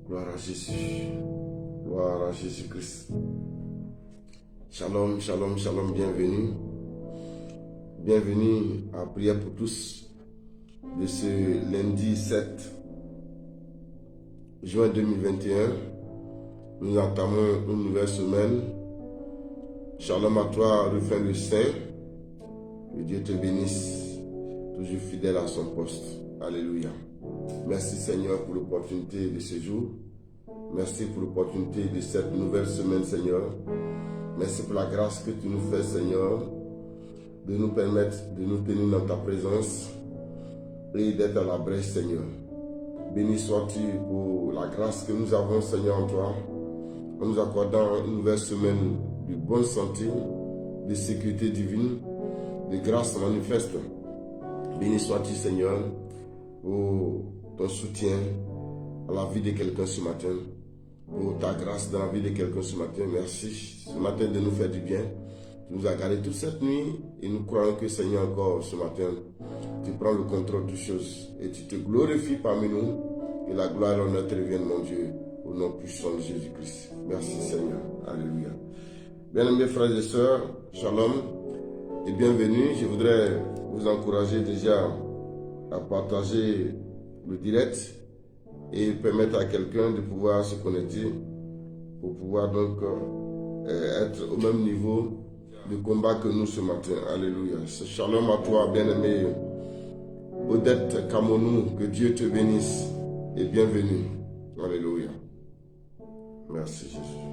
Gloire à Jésus. Gloire à Jésus-Christ. Shalom, shalom, shalom, bienvenue. Bienvenue à Prière pour tous de ce lundi 7 juin 2021. Nous entamons une nouvelle semaine. Shalom à toi, refrain de saint. Que Dieu te bénisse, toujours fidèle à son poste. Alléluia. Merci Seigneur pour l'opportunité de ce jour. Merci pour l'opportunité de cette nouvelle semaine, Seigneur. Merci pour la grâce que tu nous fais, Seigneur, de nous permettre de nous tenir dans ta présence et d'être à la brèche, Seigneur. Béni sois-tu pour la grâce que nous avons, Seigneur, en toi, en nous accordant une nouvelle semaine de bonne santé, de sécurité divine, de grâce manifeste. Béni sois-tu, Seigneur, pour ton soutien à la vie de quelqu'un ce matin, pour ta grâce dans la vie de quelqu'un ce matin. Merci ce matin de nous faire du bien. Tu nous as gardés toute cette nuit et nous croyons que, Seigneur, encore ce matin, tu prends le contrôle des choses et tu te glorifies parmi nous. Que la gloire et l'honneur te reviennent, mon Dieu, au nom puissant de Jésus-Christ. Merci, Seigneur. Alléluia. Bien-aimés frères et sœurs, shalom et bienvenue. Je voudrais vous encourager déjà à partager le direct et permettre à quelqu'un de pouvoir se connecter pour pouvoir donc être au même niveau de combat que nous ce matin. Alléluia. Shalom à toi, bien-aimé Odette Kamonou. Que Dieu te bénisse et bienvenue. Alléluia. Merci Jésus.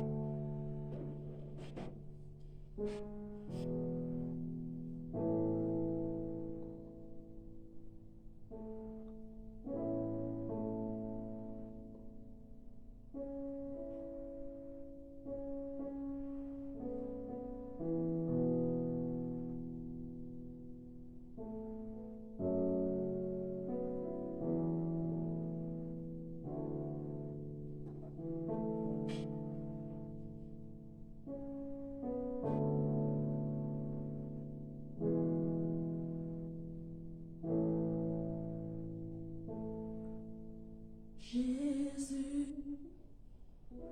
Jésus,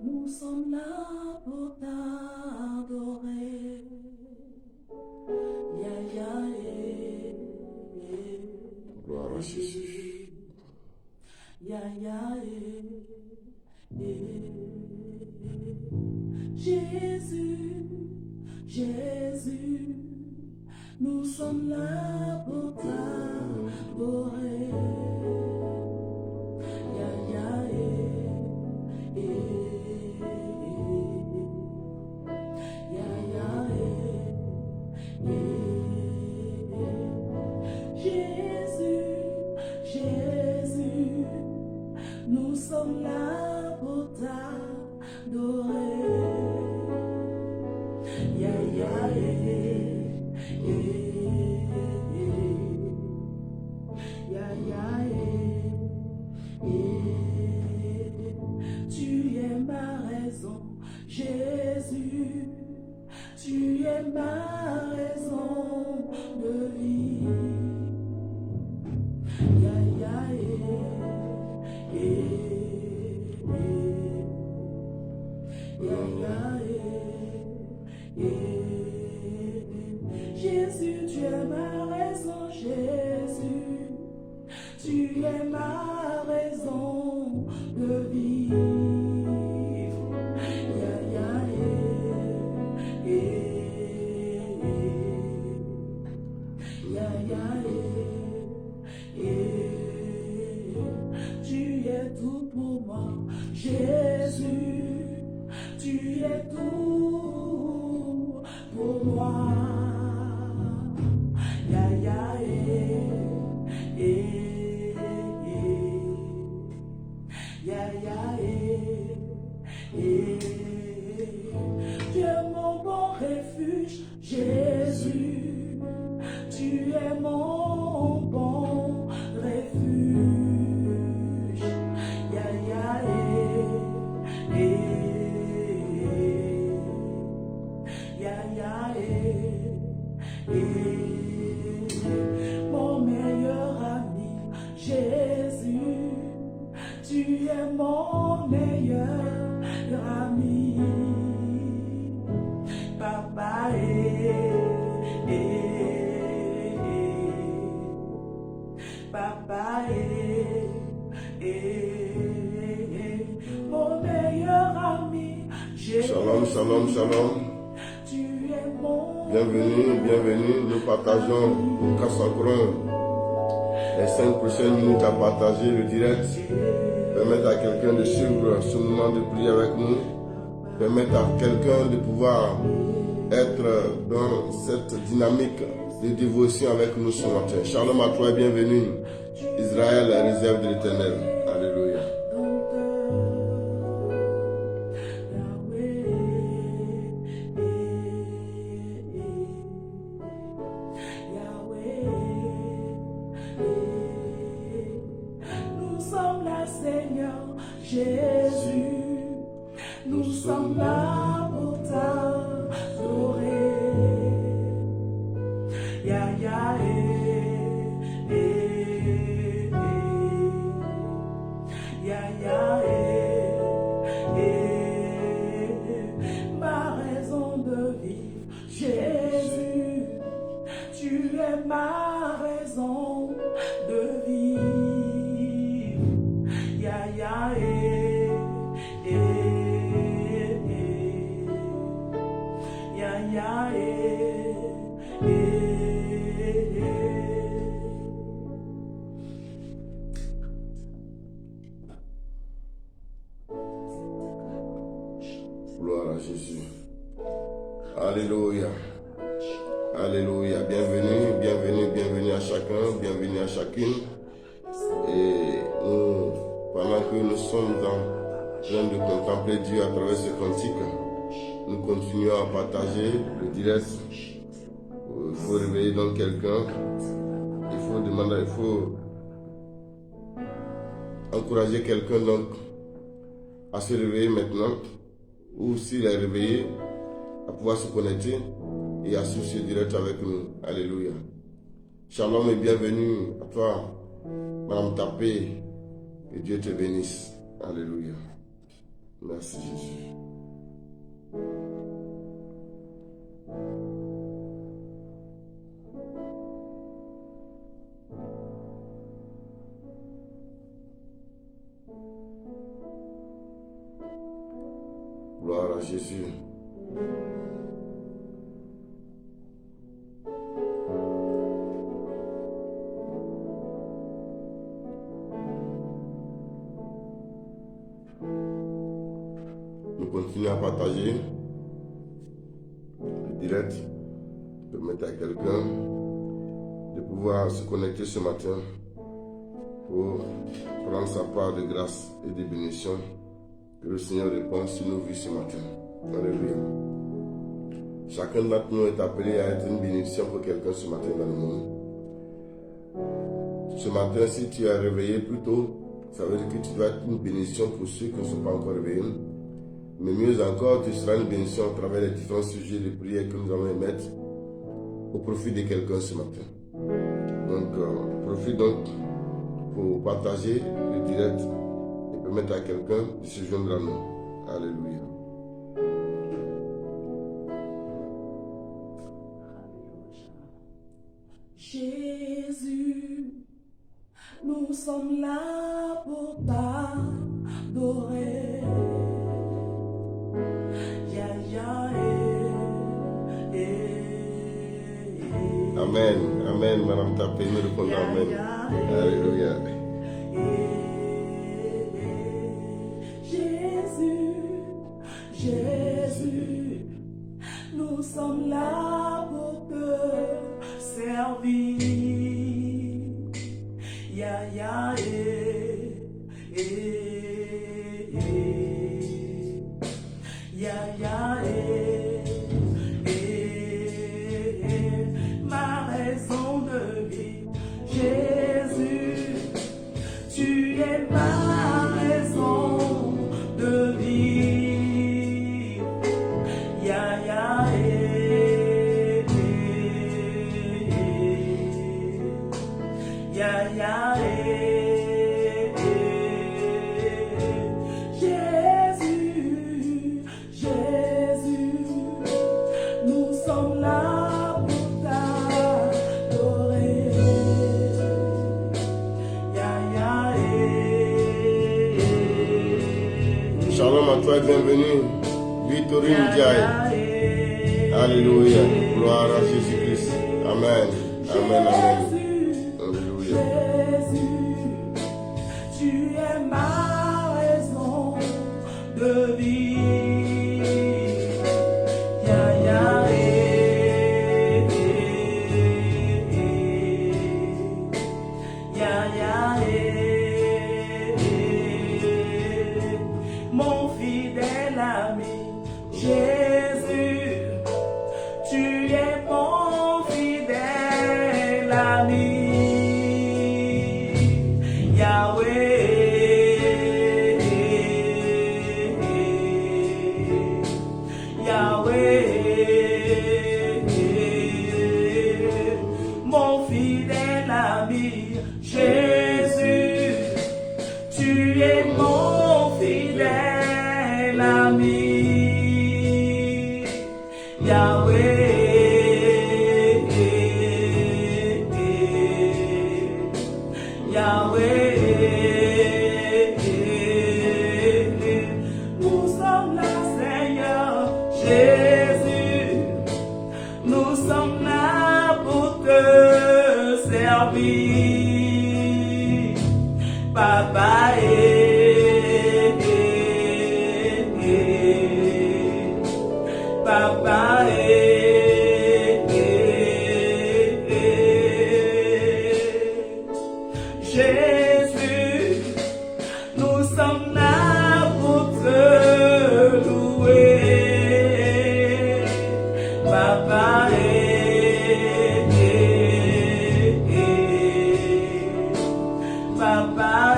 nous sommes là pour t'adorer. Ya, ya, Gloire à Jésus. ya, ya, Jésus, Jésus, nous sommes là pour t'adorer. Ya, ya, ya, ya, Jésus, Jésus, nous sommes là pour t'adorer. Ya, ya, ya, ya, tu es ma raison, Jésus, tu es ma raison de vie. Ya, ya, ya, ya, Jésus, tu es ma raison, Jésus, tu es ma raison de vivre. Ya, ya, ya, ya, tu es tout pour moi, Jésus, tu es tout pour moi. mon meilleur ami, Jésus, tu es mon meilleur ami. Papa Papa mon meilleur ami, Jésus. Shalom, shalom, shalom. Tu es mon Bienvenue, bienvenue. Nous partageons au Cassacron les 5 prochaines minutes à partager le direct. Permettre à quelqu'un de suivre ce moment de prière avec nous. Permettre à quelqu'un de pouvoir être dans cette dynamique de dévotion avec nous ce matin. Shalom à toi et bienvenue. Israël, la réserve de l'Éternel. Alléluia. Nous sommes là, Seigneur Jésus. Nous sommes là pour t'adorer. Ya, ya, ya, ya, ma raison de vivre, Jésus, tu es ma raison de vivre. Ya, ya, ya, ya, Gloire à Jésus. Alléluia. Alléluia. Bienvenue, bienvenue, bienvenue à chacun, bienvenue à chacune. Et nous, pendant que nous sommes en train de contempler Dieu à travers ce cantique, nous continuons à partager le direct. Il faut réveiller donc quelqu'un. Il faut demander, il faut encourager quelqu'un donc à se réveiller maintenant. Ou s'il est réveillé, à pouvoir se connecter et à suivre ce direct avec nous. Alléluia. Shalom et bienvenue à toi, Madame Tapé. Que Dieu te bénisse. Alléluia. Merci Jésus. Gloire à Jésus. Nous continuons à partager le direct, permettre à quelqu'un de pouvoir se connecter ce matin pour prendre sa part de grâce et de bénédiction. Que le Seigneur réponde sur nos vies ce matin. Alléluia. Chacun d'entre nous est appelé à être une bénédiction pour quelqu'un ce matin dans le monde. Ce matin, si tu es réveillé plus tôt, ça veut dire que tu dois être une bénédiction pour ceux qui ne sont pas encore réveillés. Mais mieux encore, tu seras une bénédiction à travers les différents sujets de prière que nous allons émettre au profit de quelqu'un ce matin. Donc, profite donc pour partager le direct et permettre à quelqu'un de se joindre à nous. Alléluia. Jésus, nous sommes là pour t'adorer. Ya, ya, Amen. Amen, Madame Tapé, nous répondons Amen. Alléluia. Jésus, Jésus, nous sommes là pour te servir. Ya, ya, ya, ya, ma raison de vivre, Jésus, tu es ma raison de vivre. Ya, ya, Ya, ya, Jésus, Jésus, nous sommes là pour t'adorer. Ya, ya, Shalom à toi et bienvenue. Victorine Diaye. Alléluia. Gloire à Jésus-Christ. Amen. Amen. Amen. Alléluia. Jésus, tu es ma raison de vie. Ya, ya, ya, ya, mon fidèle ami, Jésus, tu es mon fidèle ami. Mon fidèle ami, Jésus, tu es mon fidèle ami. Yahweh, Yahweh, nous sommes là, Seigneur Jésus, nous sommes là pour te servir, Papa. Papa, Jésus, nous sommes là pour te louer, Papa, Papa,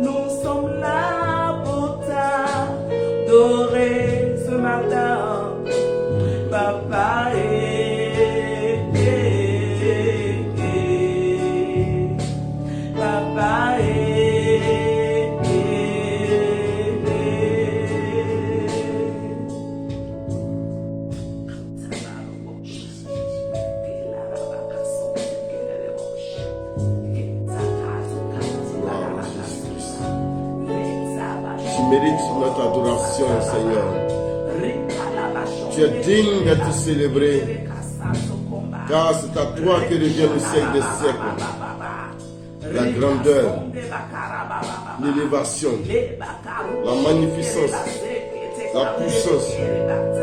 nous sommes là pour t'adorer ce matin, Papa. Papa, Tu mérites notre adoration, Seigneur. Tu es digne d'être célébré, car c'est à toi que revient le siècle des siècles. La grandeur, l'élévation, la magnificence, la puissance,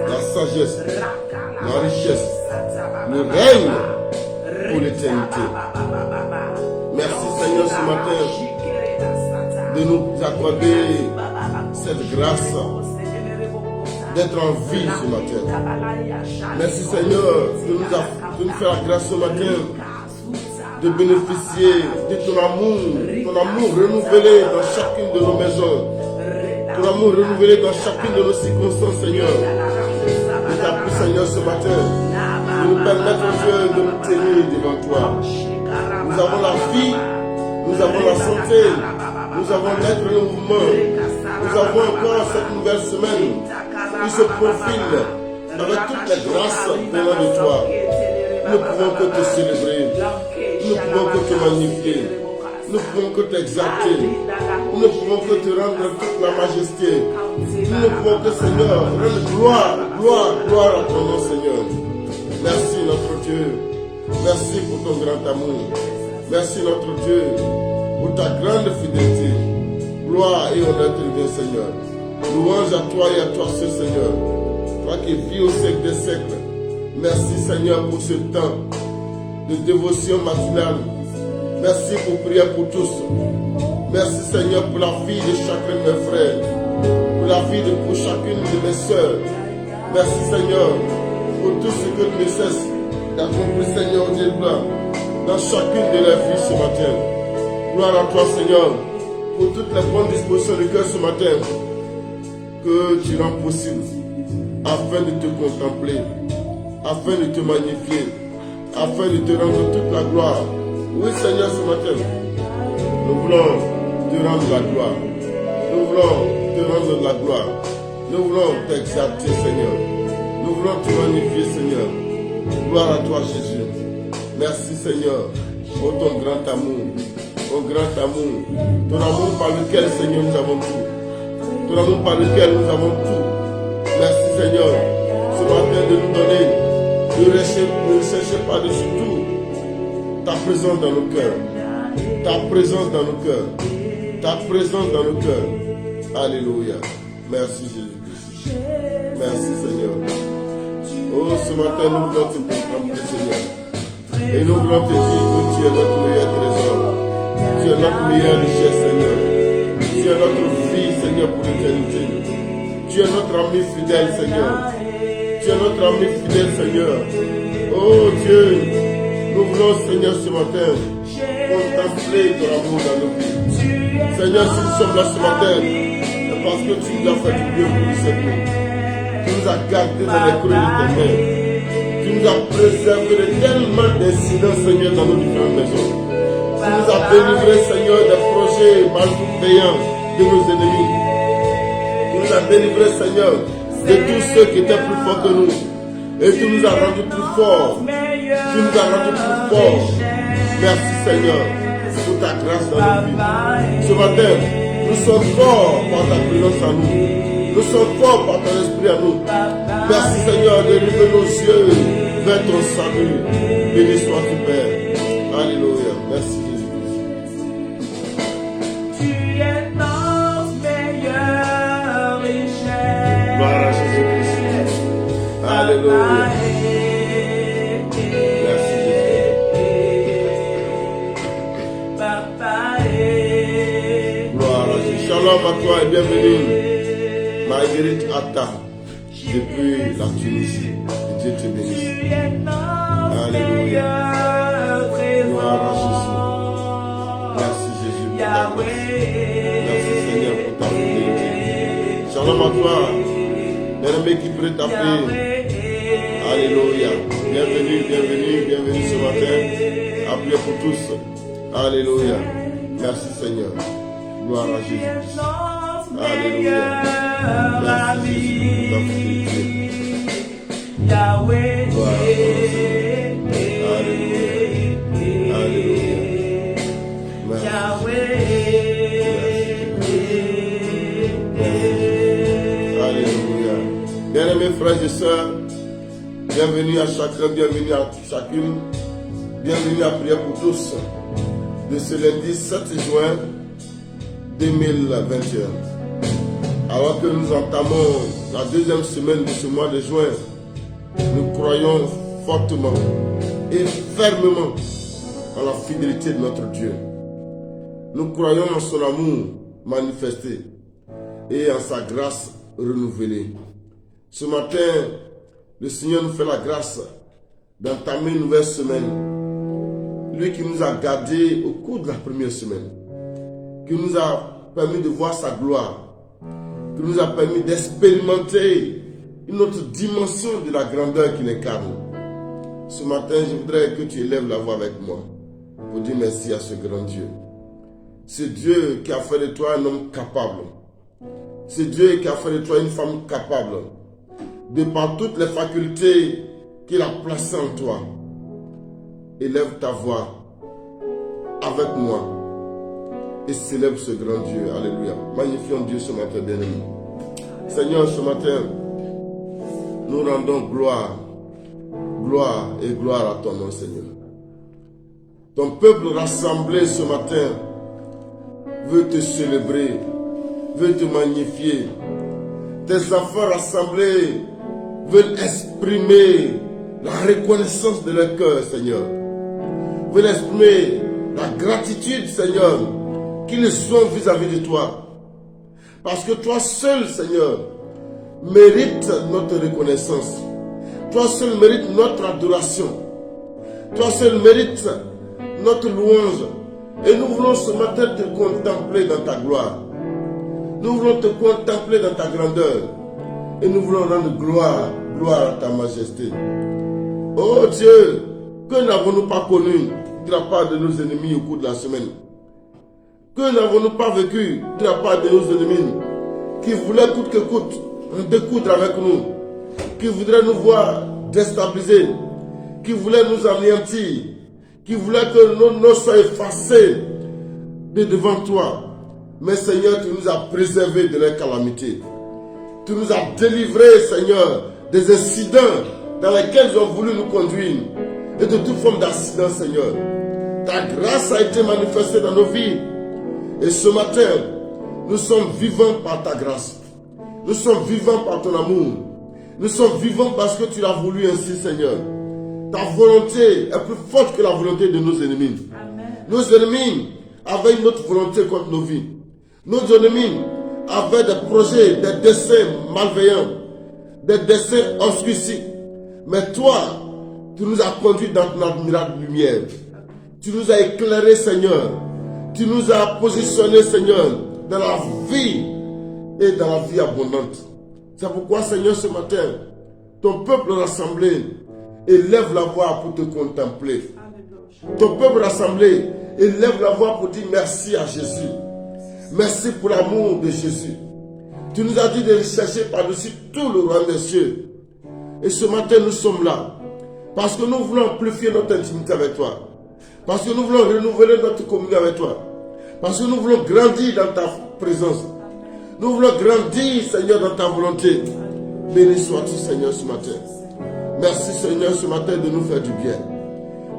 la sagesse, la richesse, le règne pour l'éternité. Merci Seigneur ce matin de nous accorder cette grâce d'être en vie ce matin. Merci Seigneur de nous faire la grâce ce matin de bénéficier de ton amour renouvelé dans chacune de nos maisons, ton amour renouvelé dans chacune de nos circonstances, Seigneur. Je t'appelle, Seigneur, ce matin, de nous permettre, Dieu, de nous tenir devant toi. Nous avons la vie, nous avons la santé, nous avons l'être et le mouvement. Nous avons encore cette nouvelle semaine qui se profile avec toutes les grâces venant de toi. Nous ne pouvons que te célébrer. Nous ne pouvons que te magnifier. Nous ne pouvons que t'exalter. Nous ne pouvons que te rendre toute la majesté. Nous ne pouvons que, Seigneur, rendre gloire à ton nom, Seigneur. Merci, notre Dieu. Merci pour ton grand amour. Merci, notre Dieu, pour ta grande fidélité. Gloire et honneur te revient, Seigneur. Louange à toi et à toi seul, Seigneur. Toi qui vis au siècle des siècles. Merci, Seigneur, pour ce temps de dévotion matinale. Merci pour prier pour tous. Merci, Seigneur, pour la vie de chacun de mes frères. Pour la vie pour chacune de mes soeurs. Merci, Seigneur, pour tout ce que tu ne cesses d'accomplir, Seigneur, Dieu blanc, dans chacune de leurs vies ce matin. Gloire à toi, Seigneur, pour toutes les bonnes dispositions du cœur ce matin. que tu rends possible afin de te contempler, afin de te magnifier, afin de te rendre toute la gloire. Oui, Seigneur, ce matin, nous voulons te rendre la gloire. Nous voulons te rendre la gloire. Nous voulons t'exalter, Seigneur. Nous voulons te magnifier, Seigneur. Gloire à toi, Jésus. Merci, Seigneur, pour ton grand amour. Ton grand amour. Ton amour par lequel, Seigneur, nous avons tout. Ton amour par lequel nous avons tout. Merci, Seigneur, ce matin de nous donner. Ne cherchez pas dessus tout. Ta présence dans nos cœurs. Ta présence dans nos cœurs. Ta présence dans nos cœurs. Alléluia. Merci, Jésus-Christ. Merci, Seigneur. Oh, ce matin, nous voulons te contempler, Seigneur. Et nous voulons te dire que tu es notre meilleur trésor. Tu es notre meilleure richesse, Seigneur. Tu es notre vie, Seigneur, pour l'éternité. Tu es notre ami fidèle, Seigneur. Tu es notre ami fidèle, Seigneur. Oh Dieu, nous voulons, Seigneur, ce matin, contempler ton amour dans nos vies. Seigneur, si nous sommes là ce matin, c'est parce que tu nous as fait du bien pour nous servir. Tu nous as gardés dans les creux de tes mains. Tu nous as préservés de tellement d'incidents, Seigneur, dans nos différentes maisons. Tu nous as délivrés, Seigneur, des projets malveillants de nos ennemis. Tu nous as délivrés, Seigneur, de tous ceux qui étaient plus forts que nous. Et tu nous as rendus plus forts. Tu nous as rendus plus forts. Merci, Seigneur, pour ta grâce dans nos vies. Ce matin, nous sommes forts par ta présence en nous. Nous sommes forts par ton esprit à nous. Merci, Seigneur, de lever nos yeux vers ton salut. Béni sois-tu, Père. Alléluia. Merci, Jésus-Christ. Tu es notre meilleure richesse. Gloire à Jésus-Christ. Alléluia. Merci, Jésus. Gloire à Jésus. Shalom à toi et bienvenue. Marguerite Atta, depuis la Tunisie. Dieu te bénisse. Alléluia. Gloire à Jésus. Merci Jésus pour ta grâce. Merci Seigneur pour ta fidélité. Shalom à toi, bien-aimé qui prie ta paix. Alléluia. Bienvenue, bienvenue, bienvenue ce matin. À prier pour tous. Alléluia. Merci Seigneur. Gloire à Jésus. Alléluia. Merci Jésus pour ta fidélité. Yahweh. Gloire à toi. Alléluia. Alléluia. Merci. Alléluia. Bien-aimés frères et sœurs, bienvenue à chacun, bienvenue à chacune, bienvenue à prier pour tous de ce lundi 7 juin 2021. Alors que nous entamons la deuxième semaine de ce mois de juin, nous croyons fortement et fermement en la fidélité de notre Dieu. Nous croyons en son amour manifesté et en sa grâce renouvelée. Ce matin, le Seigneur nous fait la grâce d'entamer une nouvelle semaine. Lui qui nous a gardés au cours de la première semaine, qui nous a permis de voir sa gloire, qui nous a permis d'expérimenter une autre dimension de la grandeur qu'il incarne. Ce matin, je voudrais que tu élèves la voix avec moi pour dire merci à ce grand Dieu. Ce Dieu qui a fait de toi un homme capable. Ce Dieu qui a fait de toi une femme capable. De par toutes les facultés qu'il a placées en toi. Élève ta voix avec moi et célèbre ce grand Dieu. Alléluia. Magnifions Dieu ce matin, bien-aimé. Seigneur, ce matin, nous rendons gloire et gloire à ton nom, Seigneur. Ton peuple rassemblé ce matin veut te célébrer, veut te magnifier. Tes enfants rassemblés veulent exprimer la reconnaissance de leur cœur, Seigneur. Veulent exprimer la gratitude, Seigneur, qu'ils ont vis-à-vis de toi. Parce que toi seul, Seigneur, mérites notre reconnaissance. Toi seul mérites notre adoration. Toi seul mérites notre louange. Et nous voulons ce matin te contempler dans ta gloire. Nous Nous voulons te contempler dans ta grandeur. Et nous voulons rendre gloire à ta majesté. Oh Dieu, que n'avons-nous pas connu de la part de nos ennemis au cours de la semaine? Que n'avons-nous pas vécu de la part de nos ennemis qui voulaient coûte que coûte découdre avec nous, qui voudraient nous voir déstabilisés, qui voulaient nous anéantir, qui voulaient que nos noms soient effacés de devant toi. Mais Seigneur, tu nous as préservés de leurs calamités. Tu nous as délivrés, Seigneur, des incidents dans lesquels ils ont voulu nous conduire et de toute forme d'accident, Seigneur. Ta grâce a été manifestée dans nos vies. Et ce matin, nous sommes vivants par ta grâce. Nous sommes vivants par ton amour. Nous sommes vivants parce que tu l'as voulu ainsi, Seigneur. Ta volonté est plus forte que la volonté de nos ennemis. Amen. Nos ennemis avaient une autre volonté contre nos vies. Nos ennemis avaient des projets, des desseins malveillants, des desseins obscurcis. Mais toi, tu nous as conduits dans ton admirable lumière. Tu nous as éclairés, Seigneur. Tu nous as positionnés, Seigneur, dans la vie et dans la vie abondante. C'est pourquoi, Seigneur, ce matin, ton peuple rassemblé élève la voix pour te contempler. Ton peuple rassemblé élève la voix pour dire merci à Jésus. Merci pour l'amour de Jésus. Tu nous as dit de rechercher par-dessus tout le royaume des cieux. Et ce matin, nous sommes là. Parce que nous voulons amplifier notre intimité avec toi. Parce que nous voulons renouveler notre communion avec toi. Parce que nous voulons grandir dans ta présence. Nous voulons grandir, Seigneur, dans ta volonté. Béni sois-tu, Seigneur, ce matin. Merci, Seigneur, ce matin de nous faire du bien.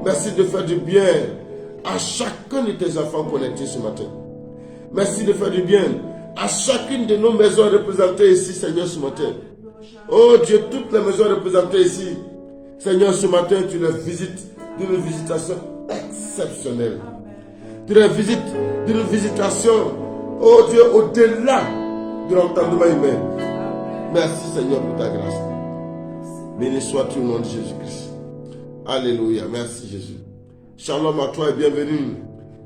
Merci de faire du bien à chacun de tes enfants connectés ce matin. Merci de faire du bien à chacune de nos maisons représentées ici, Seigneur, ce matin. Oh Dieu, toutes les maisons représentées ici, Seigneur, ce matin, tu les visites d'une visitation exceptionnelle. Tu les visites d'une visitation, oh Dieu, au-delà de l'entendement humain. Merci, Seigneur, pour ta grâce. Béni sois-tu au nom de Jésus-Christ. Alléluia. Merci, Jésus. Shalom à toi et bienvenue,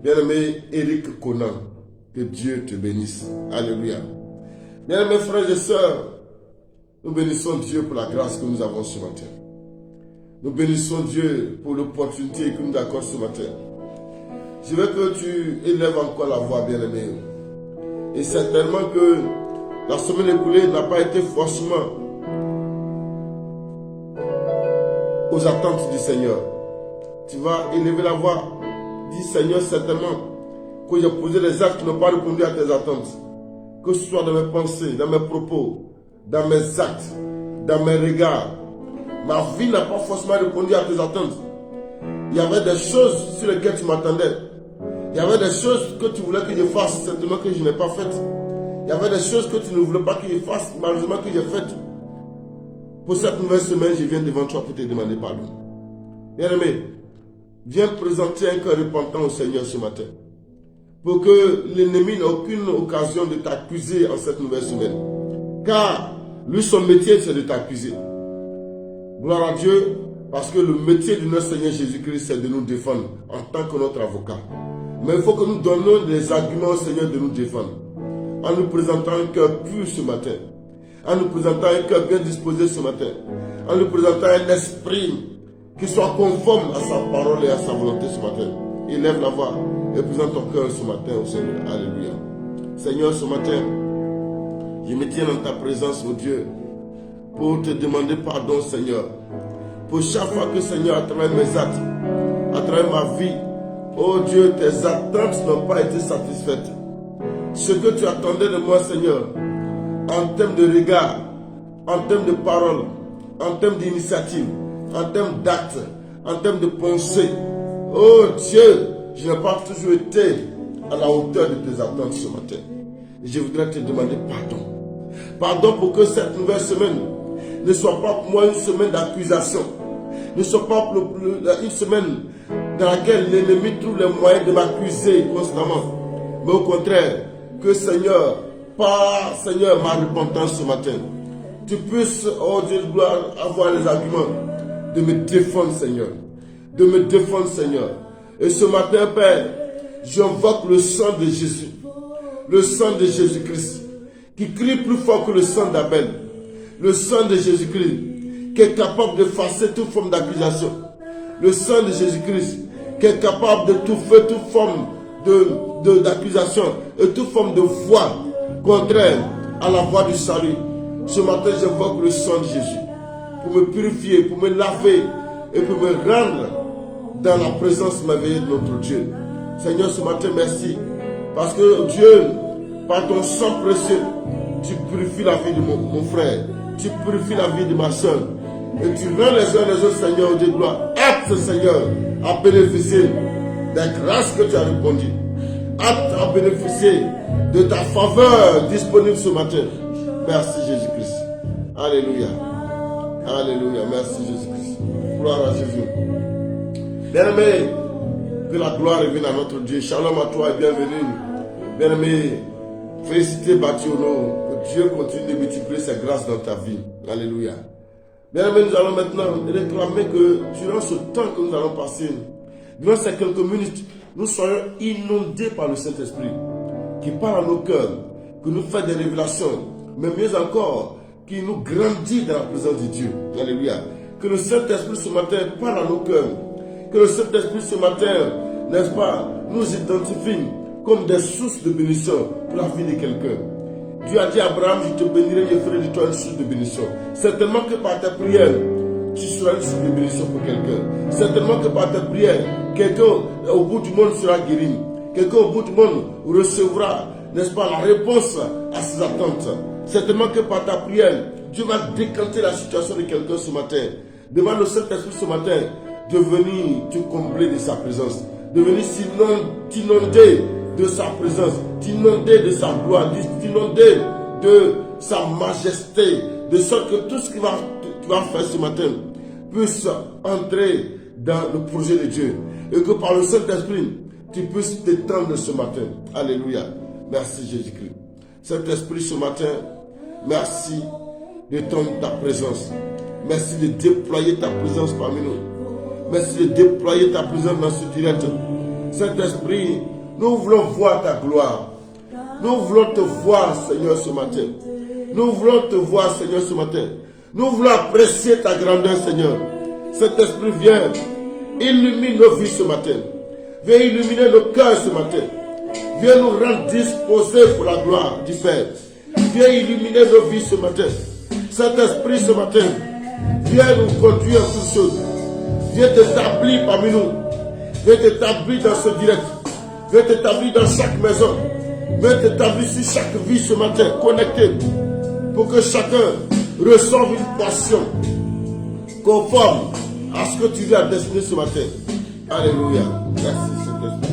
bien-aimé Eric Conan. Que Dieu te bénisse. Alléluia. Bien-aimés frères et sœurs, nous bénissons Dieu pour la grâce que nous avons ce matin. Nous bénissons Dieu pour l'opportunité qu'il nous accorde ce matin. Je veux que tu élèves encore la voix, bien-aimé. Et certainement que la semaine écoulée n'a pas été forcément aux attentes du Seigneur. Tu vas élever la voix. Dis, Seigneur, certainement que j'ai posé des actes qui n'ont pas répondu à tes attentes. Que ce soit dans mes pensées, dans mes propos, dans mes actes, dans mes regards. Ma vie n'a pas forcément répondu à tes attentes. Il y avait des choses sur lesquelles tu m'attendais. Il y avait des choses que tu voulais que je fasse, certainement que je n'ai pas faites. Il y avait des choses que tu ne voulais pas que je fasse, malheureusement que j'ai faites. Pour cette nouvelle semaine, je viens devant toi pour te demander pardon. Bien-aimé, viens présenter un cœur repentant au Seigneur ce matin. Pour que l'ennemi n'ait aucune occasion de t'accuser en cette nouvelle semaine. Car lui, son métier, c'est de t'accuser. Gloire à Dieu, parce que le métier de notre Seigneur Jésus-Christ, c'est de nous défendre en tant que notre avocat. Mais il faut que nous donnions des arguments au Seigneur de nous défendre. En nous présentant un cœur pur ce matin. En nous présentant un cœur bien disposé ce matin. En nous présentant un esprit qui soit conforme à sa parole et à sa volonté ce matin. Élève la voix et présente ton cœur ce matin au Seigneur. Alléluia. Seigneur, ce matin, je me tiens dans ta présence, mon Dieu, pour te demander pardon, Seigneur. Pour chaque fois que, Seigneur, à travers mes actes, à travers ma vie, oh Dieu, tes attentes n'ont pas été satisfaites. Ce que tu attendais de moi, Seigneur, en termes de regard, en termes de parole, en termes d'initiative, en termes d'actes, en termes de pensée, oh Dieu, je n'ai pas toujours été à la hauteur de tes attentes ce matin. Je voudrais te demander pardon. Pardon pour que cette nouvelle semaine ne soit pas pour moi une semaine d'accusation. Ne soit pas une semaine dans laquelle l'ennemi trouve les moyens de m'accuser constamment. Mais au contraire, que Seigneur, par Seigneur ma repentance ce matin, tu puisses, oh Dieu de gloire, avoir les arguments de me défendre, Seigneur. De me défendre, Seigneur. Et ce matin, Père, j'invoque le sang de Jésus. Le sang de Jésus-Christ qui crie plus fort que le sang d'Abel, le sang de Jésus-Christ, qui est capable d'effacer toute forme d'accusation, le sang de Jésus-Christ, qui est capable de tout faire, toute forme d'accusation et toute forme de foi contraire à la voie du salut. Ce matin, j'invoque le sang de Jésus pour me purifier, pour me laver et pour me rendre dans la présence merveilleuse de notre Dieu. Seigneur, ce matin, merci. Parce que Dieu, par ton sang précieux, tu purifies la vie de mon frère. Tu purifies la vie de ma soeur. Et tu rends les uns les autres, Seigneur, de gloire. Apte, Seigneur, à bénéficier des grâces que tu as répondues. Apte à bénéficier de ta faveur disponible ce matin. Merci Jésus-Christ. Alléluia. Alléluia. Merci Jésus-Christ. Gloire à Jésus. Bien-aimé, que la gloire revienne à notre Dieu. Shalom à toi et bienvenue. Bien-aimé, félicité Bâtionneau. Que Dieu continue de multiplier ses grâces dans ta vie. Alléluia. Bien-aimé, nous allons maintenant réclamer que durant ce temps que nous allons passer, durant ces quelques minutes, nous soyons inondés par le Saint-Esprit qui parle à nos cœurs, qui nous fait des révélations, mais mieux encore, qui nous grandit dans la présence de Dieu. Alléluia. Que le Saint-Esprit ce matin parle à nos cœurs. Que le Saint-Esprit ce matin, n'est-ce pas, nous identifie comme des sources de bénédiction pour la vie de quelqu'un. Dieu a dit à Abraham, je te bénirai, je ferai de toi une source de bénédiction. Certainement que par ta prière, tu seras une source de bénédiction pour quelqu'un. Certainement que par ta prière, quelqu'un au bout du monde sera guéri. Quelqu'un au bout du monde recevra, n'est-ce pas, la réponse à ses attentes. Certainement que par ta prière, Dieu va décanter la situation de quelqu'un ce matin. Demande au Saint-Esprit ce matin de venir te combler de sa présence, de venir t'inonder de sa présence, t'inonder de sa gloire, t'inonder de sa majesté, de sorte que tout ce que tu vas faire ce matin puisse entrer dans le projet de Dieu et que par le Saint-Esprit, tu puisses t'étendre ce matin. Alléluia. Merci Jésus-Christ. Saint-Esprit, ce matin, merci de ta présence. Merci de déployer ta présence parmi nous. Merci de déployer ta présence dans ce direct. Saint-Esprit, nous voulons voir ta gloire. Nous voulons te voir, Seigneur, ce matin. Nous voulons te voir, Seigneur, ce matin. Nous voulons apprécier ta grandeur, Seigneur. Saint-Esprit, viens, illumine nos vies ce matin. Viens illuminer nos cœurs ce matin. Viens nous rendre disposés pour la gloire du Père. Viens illuminer nos vies ce matin. Saint-Esprit, ce matin, viens nous conduire en toutes choses. Viens t'établir parmi nous. Viens t'établir dans ce direct. Viens t'établir dans chaque maison. Viens t'établir sur chaque vie ce matin, connecté, pour que chacun reçoive une passion conforme à ce que tu lui as destiné ce matin. Alléluia. Merci Saint-Esprit.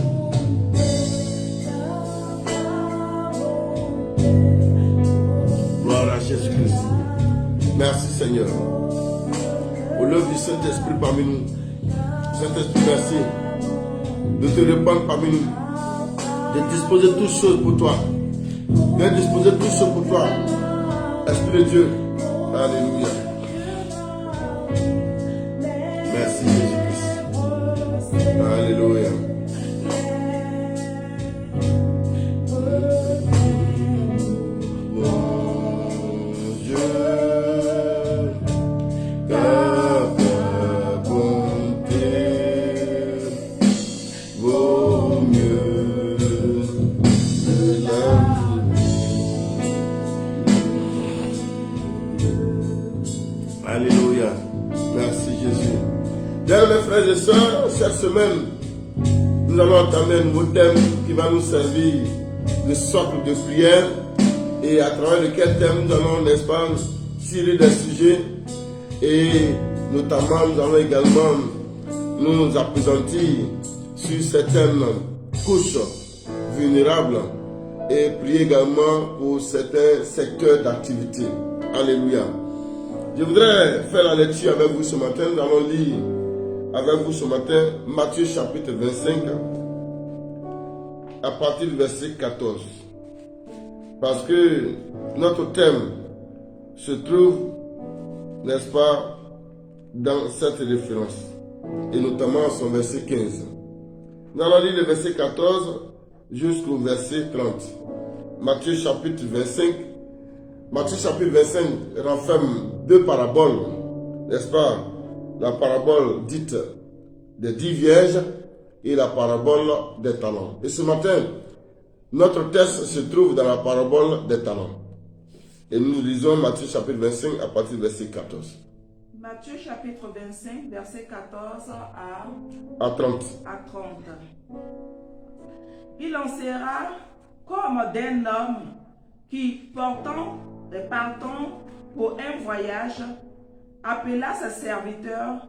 Gloire à Jésus-Christ. Merci Seigneur. Au l'œuvre du Saint-Esprit parmi nous. Saint-Esprit, merci de te répandre parmi nous. De disposer toutes choses pour toi. De disposer toutes choses pour toi. Esprit de Dieu. Alléluia. Merci Jésus-Christ. Alléluia. Alléluia. Merci Jésus. Bien mes frères et sœurs, cette semaine, nous allons entamer un nouveau thème qui va nous servir de socle de prière et à travers lequel thème nous allons, n'est-ce pas, tirer des sujets et notamment nous allons également nous appesantir sur certaines couches vulnérables et prier également pour certains secteurs d'activité. Alléluia. Je voudrais faire la lecture avec vous ce matin. Nous allons lire avec vous ce matin Matthieu chapitre 25 à partir du verset 14. Parce que notre thème se trouve, n'est-ce pas, dans cette référence. Et notamment son verset 15. Nous allons lire le verset 14 jusqu'au verset 30. Matthieu chapitre 25 Matthieu chapitre 25 renferme deux paraboles, n'est-ce pas? La parabole dite des 10 vierges et la parabole des talents. Et ce matin, notre texte se trouve dans la parabole des talents. Et nous lisons Matthieu chapitre 25 à partir du verset 14. Matthieu chapitre 25, verset 14 À 30. à 30. Il en sera comme d'un homme qui, partant pour un voyage, appela ses serviteurs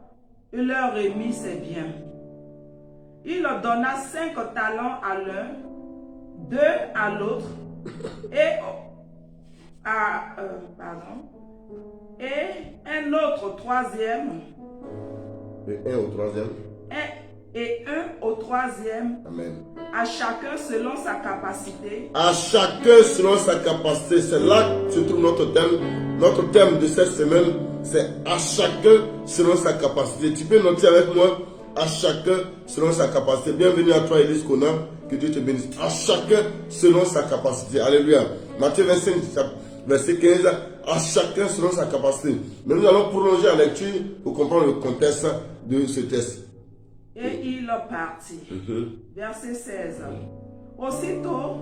et leur remit ses biens. Il leur donna 5 talents à l'un, 2 à l'autre, et un autre troisième, Et un au troisième. et un au troisième, Amen. à chacun selon sa capacité. À chacun selon sa capacité. C'est là que se trouve notre thème. Notre thème de cette semaine, c'est à chacun selon sa capacité. Tu peux noter avec moi, à chacun selon sa capacité. Bienvenue à toi, Élise Kona. Que Dieu te bénisse. À chacun selon sa capacité. Alléluia. Matthieu 25, verset 15. À chacun selon sa capacité. Mais nous allons prolonger la lecture pour comprendre le contexte de ce texte. Et il partit. Verset 16. Aussitôt,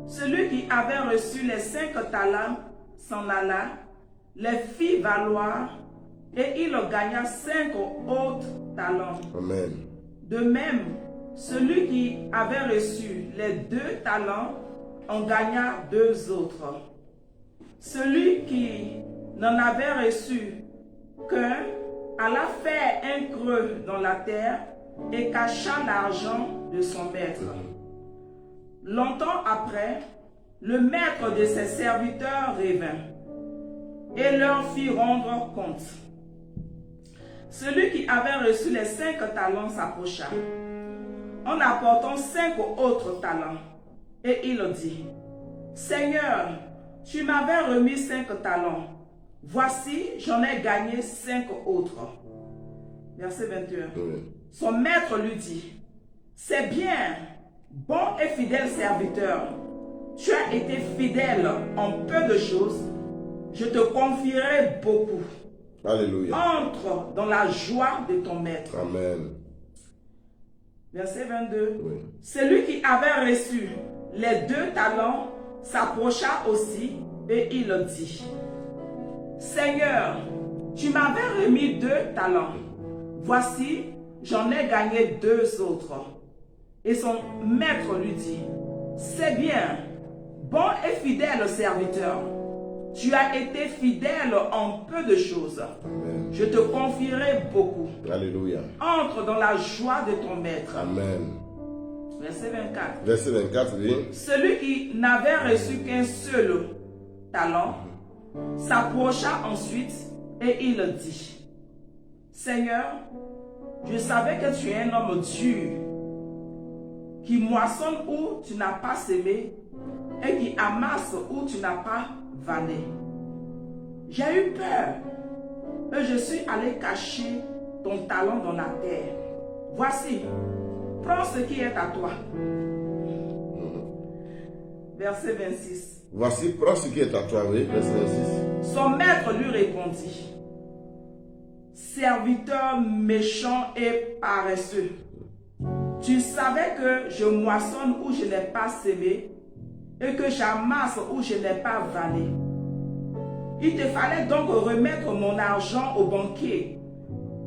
celui qui avait reçu les 5 talents s'en alla, les fit valoir, et il gagna 5 autres talents. Amen. De même, celui qui avait reçu les 2 talents en gagna 2 autres. Celui qui n'en avait reçu qu'un alla faire un creux dans la terre et cacha l'argent de son maître. Longtemps après, le maître de ses serviteurs revint et leur fit rendre compte. Celui qui avait reçu les 5 talents s'approcha en apportant 5 autres talents, et il dit: Seigneur, tu m'avais remis 5 talents. Voici, j'en ai gagné 5 autres. Verset 21. Son maître lui dit: C'est bien, bon et fidèle serviteur. Tu as été fidèle en peu de choses. Je te confierai beaucoup. Alléluia. Entre dans la joie de ton maître. Amen. Verset 22. Oui. Celui qui avait reçu les 2 talents s'approcha aussi et il dit: Seigneur, tu m'avais remis 2 talents. Voici, j'en ai gagné 2 autres. Et son maître lui dit: C'est bien, bon et fidèle serviteur. Tu as été fidèle en peu de choses. Amen. Je te confierai beaucoup. Alléluia. Entre dans la joie de ton maître. Amen. Verset 24. Verset 24 dit: Celui qui n'avait reçu qu'un seul talent s'approcha ensuite et il dit: Seigneur, je savais que tu es un homme dur, qui moissonne où tu n'as pas semé et qui amasse où tu n'as pas vanné. J'ai eu peur et je suis allé cacher ton talent dans la terre. Voici, prends ce qui est à toi. Verset 26. Voici, prends ce qui est à toi. Oui, verset 26. Son maître lui répondit: Serviteur méchant et paresseux, tu savais que je moissonne où je n'ai pas semé et que j'amasse où je n'ai pas vanné. Il te fallait donc remettre mon argent au banquier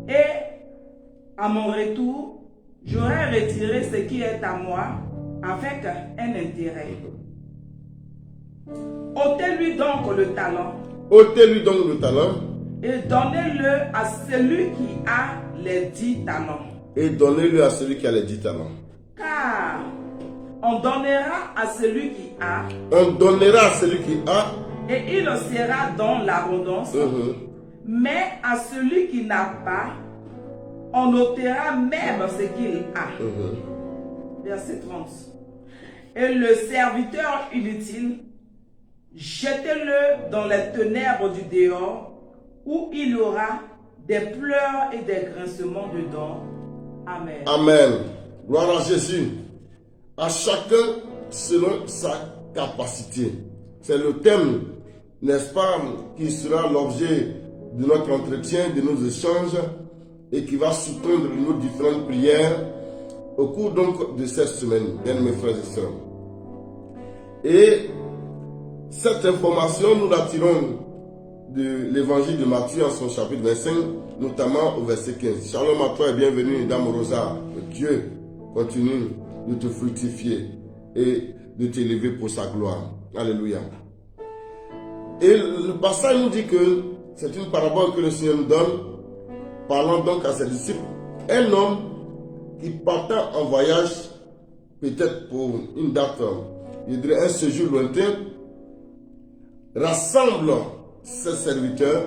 et à mon retour, j'aurais retiré ce qui est à moi avec un intérêt. Ôtez-lui donc le talent. Ôtez-lui donc le talent. Et donnez-le à celui qui a les 10 talents. Et donnez-le à celui qui a les 10 talents. Car on donnera à celui qui a. On donnera à celui qui a. Et il sera dans l'abondance. Mais à celui qui n'a pas, on ôtera même ce qu'il a. Verset 30. Et le serviteur inutile, jetez-le dans les ténèbres du dehors, où il y aura des pleurs et des grincements de dents. Amen. Amen. Gloire à Jésus. À chacun selon sa capacité. C'est le thème n'est-ce pas, qui sera l'objet de notre entretien, de nos échanges, et qui va sous-tendre nos différentes prières au cours donc de cette semaine, bien mes frères et sœurs. Et cette information, nous la tirons de l'évangile de Matthieu en son chapitre 25, notamment au verset 15. Shalom à toi et bienvenue dans mon rosaire. Que Dieu continue de te fructifier et de t'élever pour sa gloire. Alléluia. Et le passage nous dit que c'est une parabole que le Seigneur nous donne, parlant donc à ses disciples. Un homme qui partant en voyage, peut-être pour une date, je dirais un séjour lointain, rassemble ses serviteurs.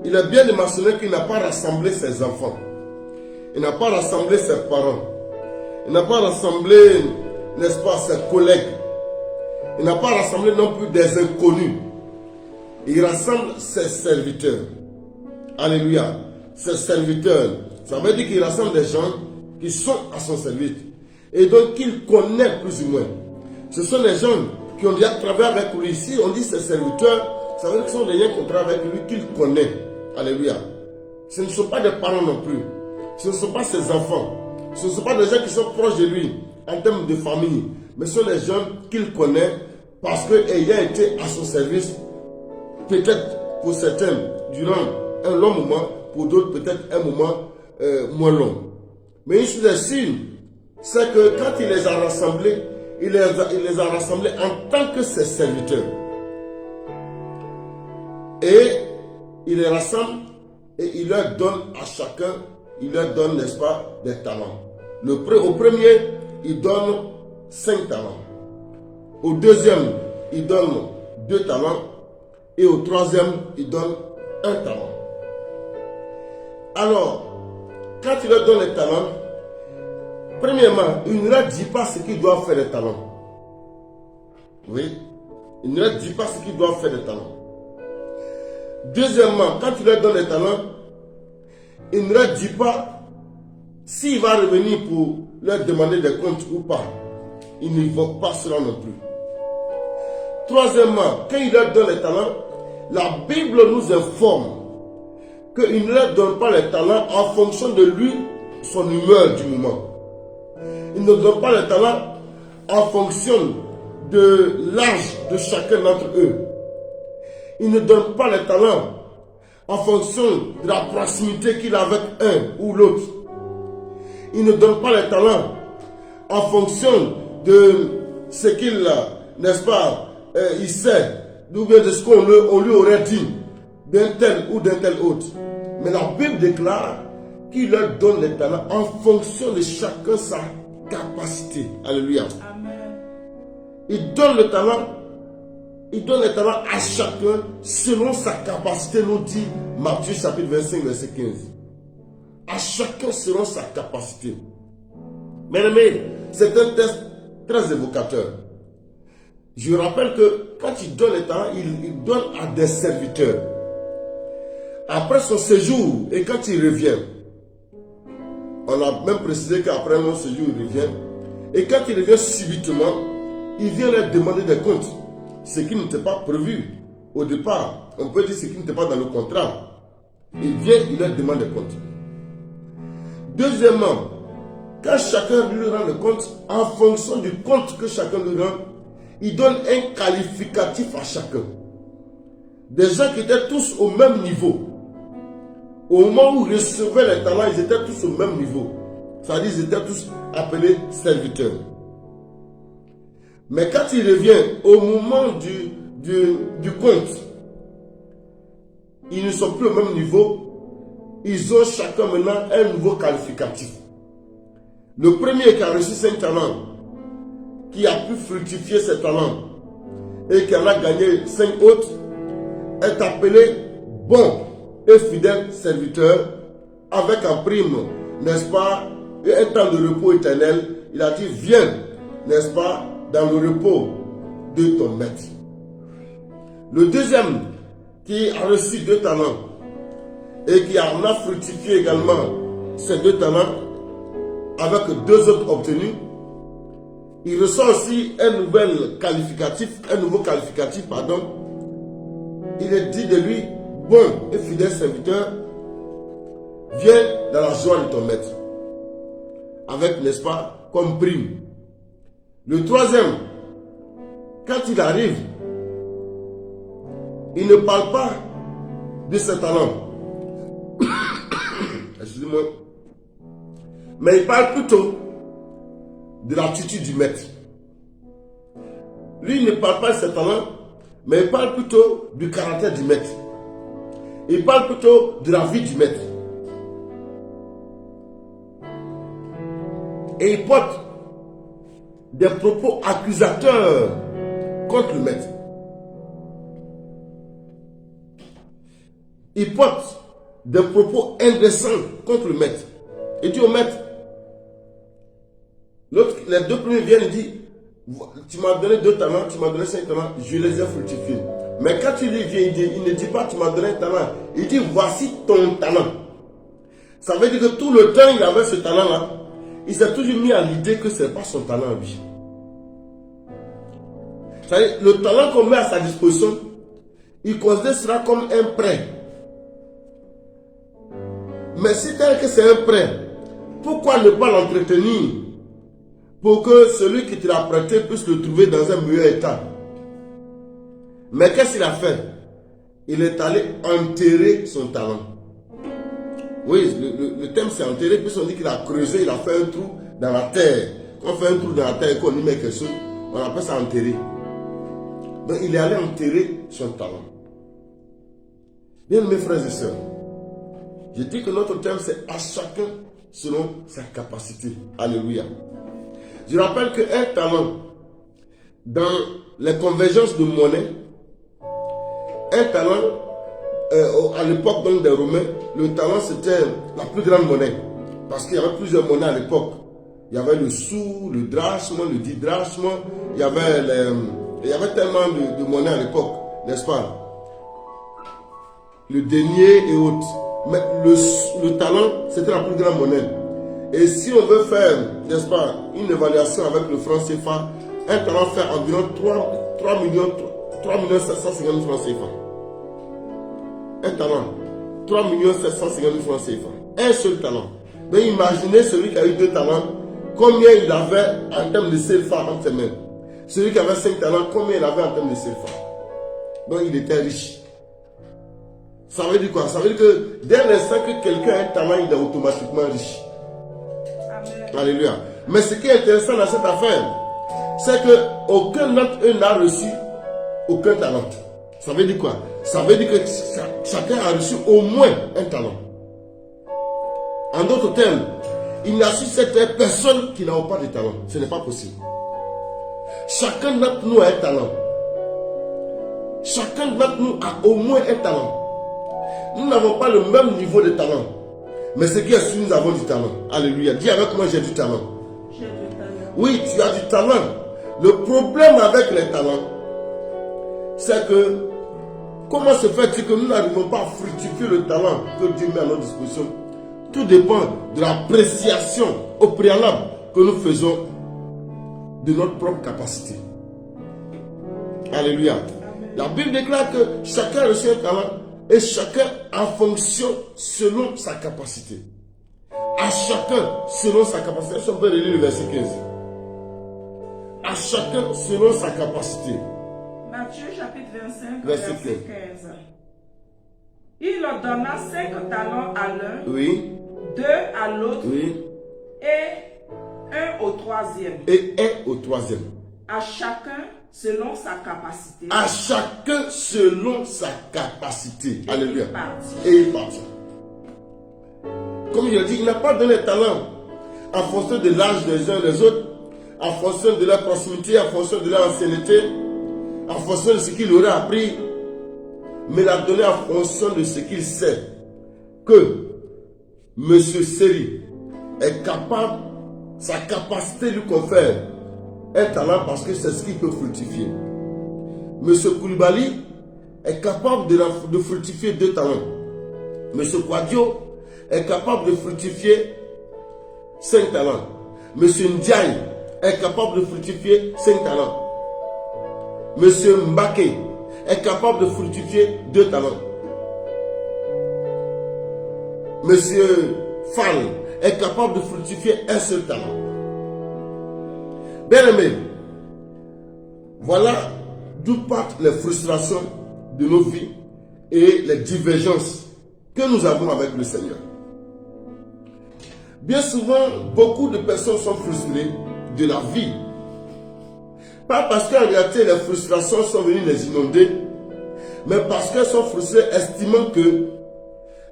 Il a bien mentionné qu'il n'a pas rassemblé ses enfants. Il n'a pas rassemblé ses parents. Il n'a pas rassemblé, n'est-ce pas, ses collègues. Il n'a pas rassemblé non plus des inconnus. Il rassemble ses serviteurs. Alléluia. Ses serviteurs. Ça veut dire qu'il rassemble des gens qui sont à son service. Et donc qu'il connaît plus ou moins. Ce sont des gens qui ont déjà travaillé avec lui. Ici, on dit ses serviteurs, ça veut dire que ce sont des gens qui ont travaillé avec lui, qu'il connaît. Alléluia. Ce ne sont pas des parents non plus. Ce ne sont pas ses enfants. Ce ne sont pas des gens qui sont proches de lui en termes de famille. Mais ce sont des gens qu'il connaît parce qu'ayant été à son service, peut-être pour certains, durant un long moment, pour d'autres, peut-être un moment moins long. Mais une chose est sûre, c'est que quand il les a rassemblés, il les a rassemblés en tant que ses serviteurs. Et il les rassemble et il leur donne à chacun, il leur donne, n'est-ce pas, des talents. Au premier, il donne 5 talents. Au deuxième, il donne 2 talents. Et au troisième, il donne 1 talent. Alors, quand il leur donne les talents, premièrement, il ne leur dit pas ce qu'ils doivent faire des talents. Oui, il ne leur dit pas ce qu'ils doivent faire des talents. Deuxièmement, quand il leur donne les talents, il ne leur dit pas s'il va revenir pour leur demander des comptes ou pas. Il n'évoque pas cela non plus. Troisièmement, quand il leur donne les talents, la Bible nous informe qu'il ne leur donne pas les talents en fonction de lui, son humeur du moment. Il ne donne pas les talents en fonction de l'âge de chacun d'entre eux. Il ne donne pas les talents en fonction de la proximité qu'il a avec un ou l'autre. Il ne donne pas les talents en fonction de ce qu'il, n'est-ce pas, il sait, d'où vient de ce qu'on lui aurait dit d'un tel ou d'un tel autre. Mais la Bible déclare qu'il leur donne les talents en fonction de chacun sa capacité. Alléluia. Amen. Il donne les talents à chacun selon sa capacité, nous dit Matthieu chapitre 25, verset 15. À chacun selon sa capacité. Mes amis, c'est un texte très évocateur. Je rappelle que quand il donne les talents, il donne à des serviteurs. Après son séjour, et quand il revient, on a même précisé qu'après mon séjour, il revient. Et quand il revient subitement, il vient leur demander des comptes. Ce qui n'était pas prévu au départ. On peut dire ce qui n'était pas dans le contrat. Il vient, il leur demande des comptes. Deuxièmement, quand chacun lui rend le compte, en fonction du compte que chacun lui rend, il donne un qualificatif à chacun. Des gens qui étaient tous au même niveau. Au moment où ils recevaient les talents, ils étaient tous au même niveau. C'est-à-dire qu'ils étaient tous appelés serviteurs. Mais quand il revient au moment du compte, ils ne sont plus au même niveau. Ils ont chacun maintenant un nouveau qualificatif. Le premier qui a reçu 5 talents, qui a pu fructifier ses talents et qui en a gagné 5 autres, est appelé bon et fidèle serviteur avec en prime, n'est-ce pas, un temps de repos éternel. Il a dit, viens, n'est-ce pas, dans le repos de ton maître. Le deuxième qui a reçu 2 talents et qui en a fructifié également ces 2 talents avec 2 autres obtenus, il reçoit aussi un nouveau qualificatif, il est dit de lui, bon et fidèle serviteur, viens dans la joie de ton maître. Avec, n'est-ce pas, comme prime. Le troisième, quand il arrive, il ne parle pas de ses talents. Excusez-moi. Mais il parle plutôt de l'attitude du maître. Lui, il ne parle pas de ses talents, mais il parle plutôt du caractère du maître. Il parle plutôt de la vie du maître. Et il porte des propos accusateurs contre le maître. Il porte des propos indécents contre le maître. Il dit au maître, les deux premiers viennent et disent, tu m'as donné 2 talents, tu m'as donné 5 talents, je les ai fructifiés. Mais quand il vient, il ne dit pas, tu m'as donné un talent. Il dit, voici ton talent. Ça veut dire que tout le temps, il avait ce talent-là. Il s'est toujours mis à l'idée que ce n'est pas son talent à lui. C'est-à-dire, le talent qu'on met à sa disposition, il considère cela comme un prêt. Mais si tel que c'est un prêt, pourquoi ne pas l'entretenir pour que celui qui te l'a prêté puisse le trouver dans un meilleur état? Mais qu'est-ce qu'il a fait? Il est allé enterrer son talent. Oui, le thème c'est enterrer, puisqu'on dit qu'il a creusé, il a fait un trou dans la terre. Quand on fait un trou dans la terre et qu'on y met quelque chose, on appelle ça enterrer. Donc il est allé enterrer son talent. Bien mes frères et sœurs, je dis que notre thème c'est à chacun selon sa capacité. Alléluia. Je rappelle qu'un talent, dans les convergences de monnaie, un talent, à l'époque donc des Romains, le talent c'était la plus grande monnaie. Parce qu'il y avait plusieurs monnaies à l'époque. Il y avait le sou, le drachme, le didrachme, il y avait tellement de monnaies à l'époque, n'est-ce pas? Le denier et autres. Mais le talent, c'était la plus grande monnaie. Et si on veut faire, n'est-ce pas, une évaluation avec le franc CFA, un talent fait environ 3 750 000 francs CFA. Un talent, 3 750 000 francs CFA. Un seul talent. Donc imaginez celui qui a eu 2 talents, combien il avait en termes de CFA entre ses mains. Celui qui avait 5 talents, combien il avait en termes de CFA. Donc il était riche. Ça veut dire quoi? Ça veut dire que dès l'instant que quelqu'un a un talent, il est automatiquement riche. Amen. Alléluia. Mais ce qui est intéressant dans cette affaire, c'est qu'aucun d'entre eux n'a reçu aucun talent. Ça veut dire quoi? Ça veut dire que chacun a reçu au moins un talent. En d'autres termes, il n'y a sur cette terre personne qui n'a pas de talent. Ce n'est pas possible. Chacun d'entre nous a un talent. Chacun d'entre nous a au moins un talent. Nous n'avons pas le même niveau de talent. Mais ce qui est sûr, nous avons du talent. Alléluia. Dis avec moi, j'ai du talent. J'ai du talent. Oui, tu as du talent. Le problème avec les talents, c'est que comment se fait-il que nous n'arrivons pas à fructifier le talent que Dieu met à notre disposition? Tout dépend de l'appréciation au préalable que nous faisons de notre propre capacité. Alléluia. Amen. La Bible déclare que chacun a reçu un talent et chacun en fonction selon sa capacité. À chacun selon sa capacité. Est-ce qu'on peut relire le verset 15? À chacun selon sa capacité. Matthieu chapitre 25, verset 15. Il leur donna 5 talents à l'un, oui, 2 à l'autre, oui, et 1 au troisième. Et 1 au troisième. À chacun selon sa capacité. À chacun selon sa capacité. Et alléluia. Il et il partit. Comme il a dit, il n'a pas donné talent en fonction de l'âge des uns des autres, en fonction de leur proximité, en fonction de leur ancienneté, en fonction de ce qu'il aurait appris, mais il a donné en fonction de ce qu'il sait que M. Seri est capable, sa capacité lui confère un talent parce que c'est ce qu'il peut fructifier. M. Koulibaly est capable de fructifier 2 talents. M. Kouadio est capable de fructifier 5 talents. M. Ndiaye est capable de fructifier 5 talents. M. Mbake est capable de fructifier 2 talents. Monsieur Fall est capable de fructifier un seul talent. Bien aimé, voilà d'où partent les frustrations de nos vies et les divergences que nous avons avec le Seigneur. Bien souvent, beaucoup de personnes sont frustrées de la vie. Pas parce qu'en réalité les frustrations sont venues les inonder, mais parce qu'elles sont frustrées estimant que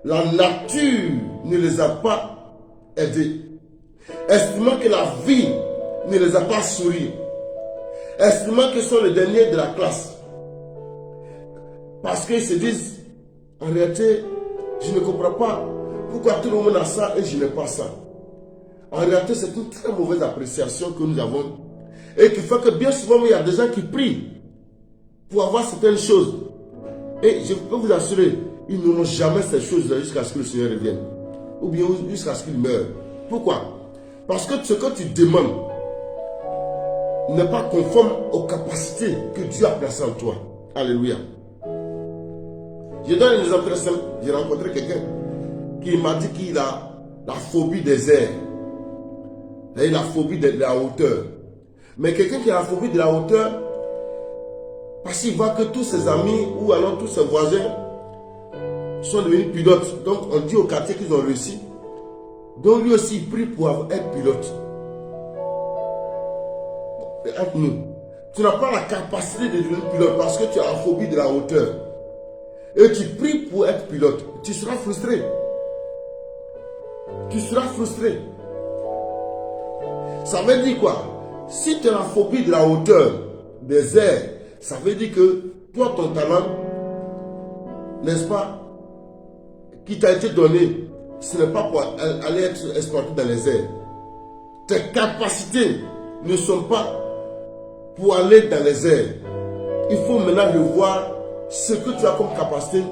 la nature ne les a pas aidées, estimant que la vie ne les a pas souri, estimant qu'ils sont les derniers de la classe. Parce qu'ils se disent, en réalité, je ne comprends pas pourquoi tout le monde a ça et je n'ai pas ça. En réalité, c'est une très mauvaise appréciation que nous avons et qui fait que bien souvent, il y a des gens qui prient pour avoir certaines choses. Et je peux vous assurer, ils n'auront jamais ces choses-là jusqu'à ce que le Seigneur revienne. Ou bien jusqu'à ce qu'il meure. Pourquoi? Parce que ce que tu demandes n'est pas conforme aux capacités que Dieu a placées en toi. Alléluia. Je donne un exemple très simple. J'ai rencontré quelqu'un qui m'a dit qu'il a la phobie des airs. Il a la phobie de la hauteur. Mais quelqu'un qui a la phobie de la hauteur, parce qu'il voit que tous ses amis ou alors tous ses voisins sont devenus pilotes. Donc on dit au quartier qu'ils ont réussi. Donc lui aussi il prie pour être pilote. Entre nous, tu n'as pas la capacité de devenir pilote parce que tu as la phobie de la hauteur. Et tu pries pour être pilote. Tu seras frustré. Tu seras frustré. Ça veut dire quoi? Si tu as la phobie de la hauteur, des airs, ça veut dire que toi, ton talent, n'est-ce pas, qui t'a été donné, ce n'est pas pour aller être exploité dans les airs. Tes capacités ne sont pas pour aller dans les airs. Il faut maintenant revoir ce que tu as comme capacité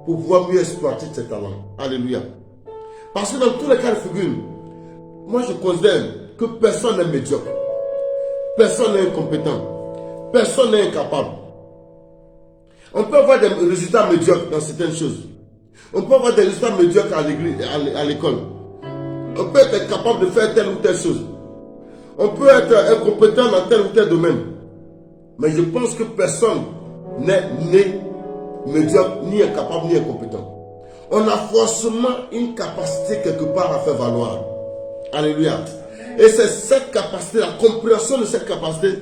pour pouvoir mieux exploiter tes talents. Alléluia. Parce que dans tous les cas de figure, moi je considère que personne n'est médiocre. Personne n'est incompétent. Personne n'est incapable. On peut avoir des résultats médiocres dans certaines choses. On peut avoir des résultats médiocres à l'église, à l'école. On peut être capable de faire telle ou telle chose. On peut être incompétent dans tel ou tel domaine. Mais je pense que personne n'est né médiocre, ni incapable, ni incompétent. On a forcément une capacité quelque part à faire valoir. Alléluia. Et c'est cette capacité, la compréhension de cette capacité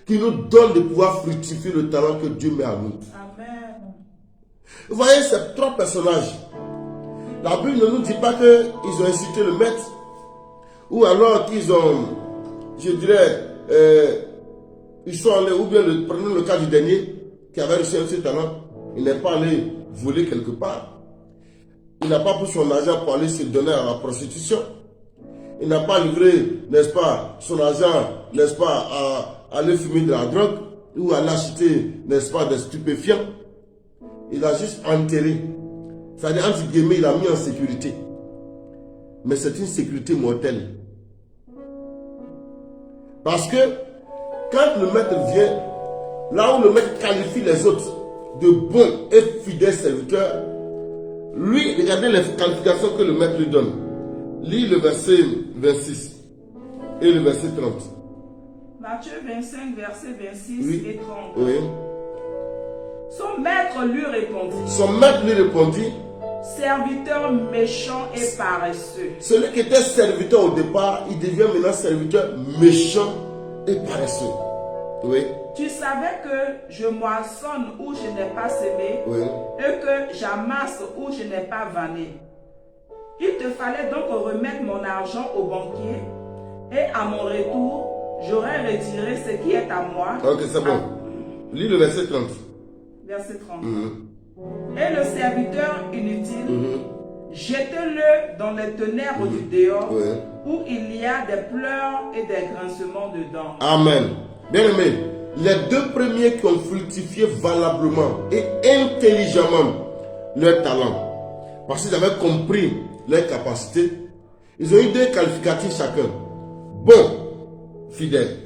qui nous donne de pouvoir fructifier le talent que Dieu met à nous. Amen. Vous voyez ces 3 personnages. La Bible ne nous dit pas qu'ils ont insulté le maître ou alors qu'ils ont, je dirais, ils sont allés, ou bien prenons le cas du dernier qui avait reçu un seul talent. Il n'est pas allé voler quelque part. Il n'a pas pris son argent pour aller se donner à la prostitution. Il n'a pas livré, n'est-ce pas, son argent, n'est-ce pas, à aller fumer de la drogue ou à l'acheter, n'est-ce pas, des stupéfiants. Il a juste enterré. C'est-à-dire, entre guillemets, il a mis en sécurité. Mais c'est une sécurité mortelle. Parce que quand le maître vient, là où le maître qualifie les autres de bons et fidèles serviteurs, lui, regardez les qualifications que le maître lui donne. Lis le verset 26 et le verset 30. Matthieu 25, verset 26 Oui. et 30. Oui. Son maître lui répondit, Son maître lui répondit, serviteur méchant et paresseux. celui qui était serviteur au départ, il devient maintenant serviteur méchant et paresseux. Oui. Tu savais que je moissonne où je n'ai pas semé Oui. et que j'amasse où je n'ai pas vanné. Il te fallait donc remettre mon argent au banquier et à mon retour, j'aurais retiré ce qui est à moi. Ok, c'est bon. Lis le verset 30. Verset 30. Et le serviteur inutile, jetez-le dans les ténèbres du dehors, Oui. où il y a des pleurs et des grincements de dents. Amen. Bien aimé, les 2 premiers qui ont fructifié valablement et intelligemment leur talent, parce qu'ils avaient compris leurs capacités, ils ont eu 2 qualificatifs chacun. Bon, fidèle.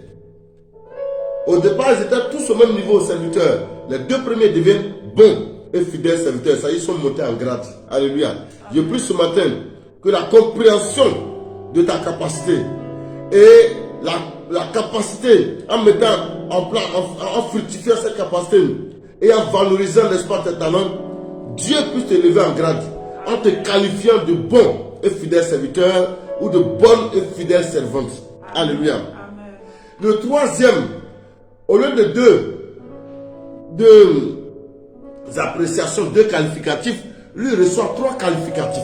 Au départ, ils étaient tous au même niveau, serviteurs. les deux premiers deviennent bons et fidèles serviteurs. Ça, ils sont montés en grade. Alléluia. Je prie ce matin que la compréhension de ta capacité et la capacité en mettant en fructifiant cette capacité et en valorisant l'espace de tes talents, Dieu puisse te lever en grade en te qualifiant de bons et fidèles serviteurs ou de bonnes et fidèles servantes. Alléluia. Amen. Le troisième, au lieu de deux appréciations, deux qualificatifs, lui reçoit trois qualificatifs.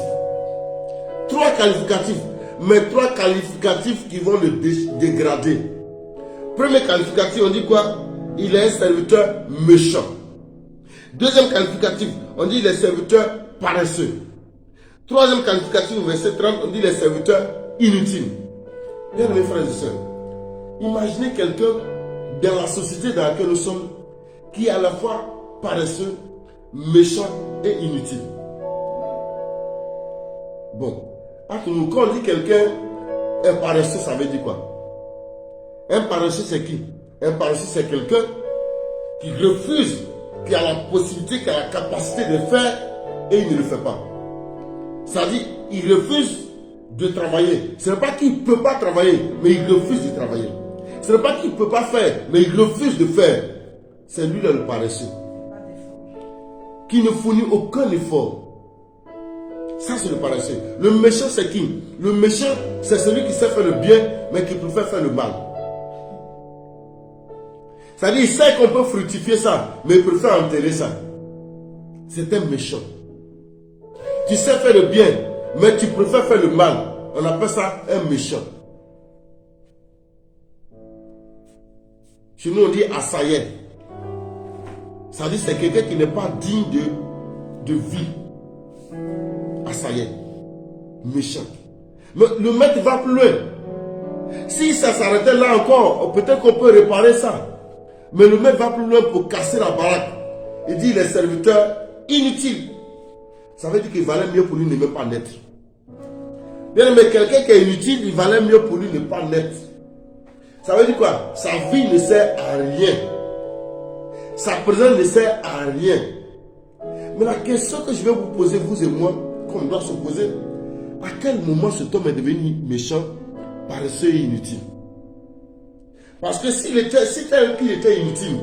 Trois qualificatifs, mais trois qualificatifs qui vont le dégrader. Premier qualificatif, on dit quoi? Il est un serviteur méchant. Deuxième qualificatif, on dit il est serviteur paresseux. Troisième qualificatif, au verset 30, on dit les serviteurs inutiles. Bien mes frères et sœurs, imaginez quelqu'un dans la société dans laquelle nous sommes qui est à la fois paresseux, méchant et inutile. Bon, entre nous, quand on dit quelqu'un est paresseux, ça veut dire quoi? Un paresseux, c'est qui? Un paresseux, c'est quelqu'un qui refuse, qui a la possibilité, qui a la capacité de faire et il ne le fait pas. Ça dit, il refuse de travailler. Ce n'est pas qu'il ne peut pas travailler, mais il refuse de travailler. Ce n'est pas qu'il ne peut pas faire, mais il refuse de faire. C'est lui le paresseux. Qui ne fournit aucun effort. Ça, c'est le paresseux. Le méchant, c'est qui? Le méchant, c'est celui qui sait faire le bien, mais qui préfère faire le mal. C'est-à-dire, il sait qu'on peut fructifier ça, mais il préfère enterrer ça. C'est un méchant. Tu sais faire le bien, mais tu préfères faire le mal. On appelle ça un méchant. Chez nous, on dit assaillant. Ça dit c'est quelqu'un qui n'est pas digne de vie. Assaillant. Méchant. Mais le maître va plus loin. Si ça s'arrêtait là encore, peut-être qu'on peut réparer ça. Mais le maître va plus loin pour casser la baraque. Il dit les serviteurs inutiles. Ça veut dire qu'il valait mieux pour lui ne même pas naître. Bien, mais quelqu'un qui est inutile, il valait mieux pour lui ne pas naître. Ça veut dire quoi? Sa vie ne sert à rien. Sa présence ne sert à rien. Mais la question que je vais vous poser, vous et moi, qu'on doit se poser, à quel moment cet homme est devenu méchant, paresseux et inutile? Parce que s'il était inutile,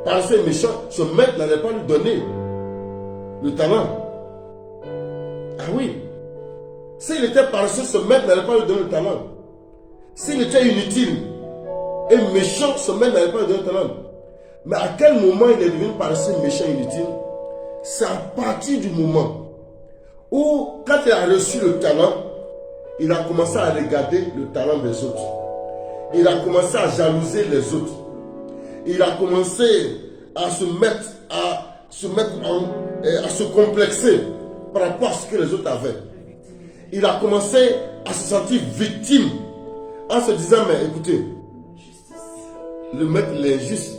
paresseux et méchant, ce maître n'allait pas lui donner le talent. Ah oui. S'il était paresseux, ce maître n'allait pas lui donner le talent. S'il était inutile et méchant, ce maître n'allait pas lui donner le talent. Mais à quel moment il est devenu paresseux, méchant, inutile? C'est à partir du moment où, quand il a reçu le talent, il a commencé à regarder le talent des autres. Il a commencé à jalouser les autres. Il a commencé à se complexer par rapport à ce que les autres avaient. Il a commencé à se sentir victime en se disant, mais écoutez, le maître est injuste.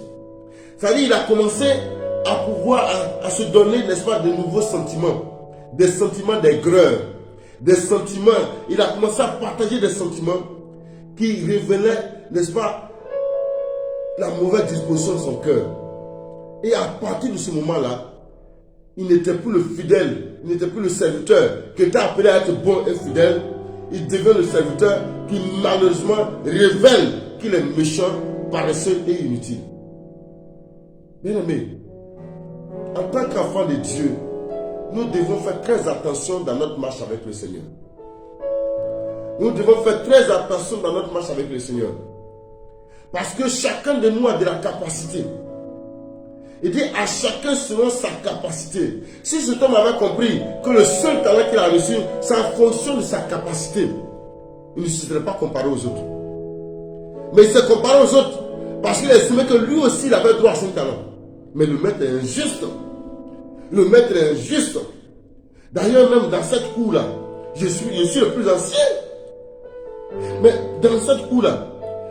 C'est-à-dire, il a commencé à pouvoir, à se donner, n'est-ce pas, de nouveaux sentiments. Des sentiments d'aigreur. Des sentiments, il a commencé à partager des sentiments qui révélaient, n'est-ce pas, la mauvaise disposition de son cœur. Et à partir de ce moment-là, il n'était plus le fidèle, il n'était plus le serviteur qui était appelé à être bon et fidèle. Il devient le serviteur qui malheureusement révèle qu'il est méchant, paresseux et inutile. Bien aimé, en tant qu'enfant de Dieu, nous devons faire très attention dans notre marche avec le Seigneur. Nous devons faire très attention dans notre marche avec le Seigneur. Parce que chacun de nous a de la capacité. Il dit à chacun selon sa capacité. Si cet homme avait compris que le seul talent qu'il a reçu, c'est en fonction de sa capacité, il ne se serait pas comparé aux autres. Mais il s'est comparé aux autres parce qu'il estimait que lui aussi il avait droit à son talent. Mais le maître est injuste. Le maître est injuste. D'ailleurs, même dans cette cour-là, je suis le plus ancien. Mais dans cette cour-là,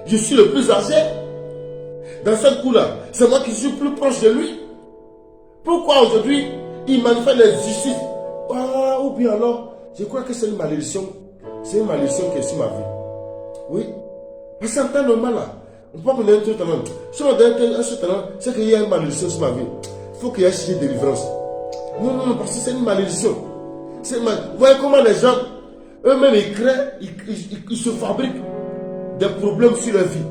je suis le plus âgé. Dans cette cour-là, c'est moi qui suis plus proche de lui. Pourquoi aujourd'hui, il manifeste l'injustice? Ou bien alors, je crois que c'est une malédiction. C'est une malédiction qui est sur ma vie. Oui. Parce que c'est un normal là. On peut pas me donner un talent. Si on me donne un talent, c'est qu'il y a une malédiction sur ma vie. faut qu'il y ait une délivrance. Non, non, non, parce que c'est une malédiction. Vous voyez comment les gens, eux-mêmes, ils créent, ils se fabriquent des problèmes sur leur vie.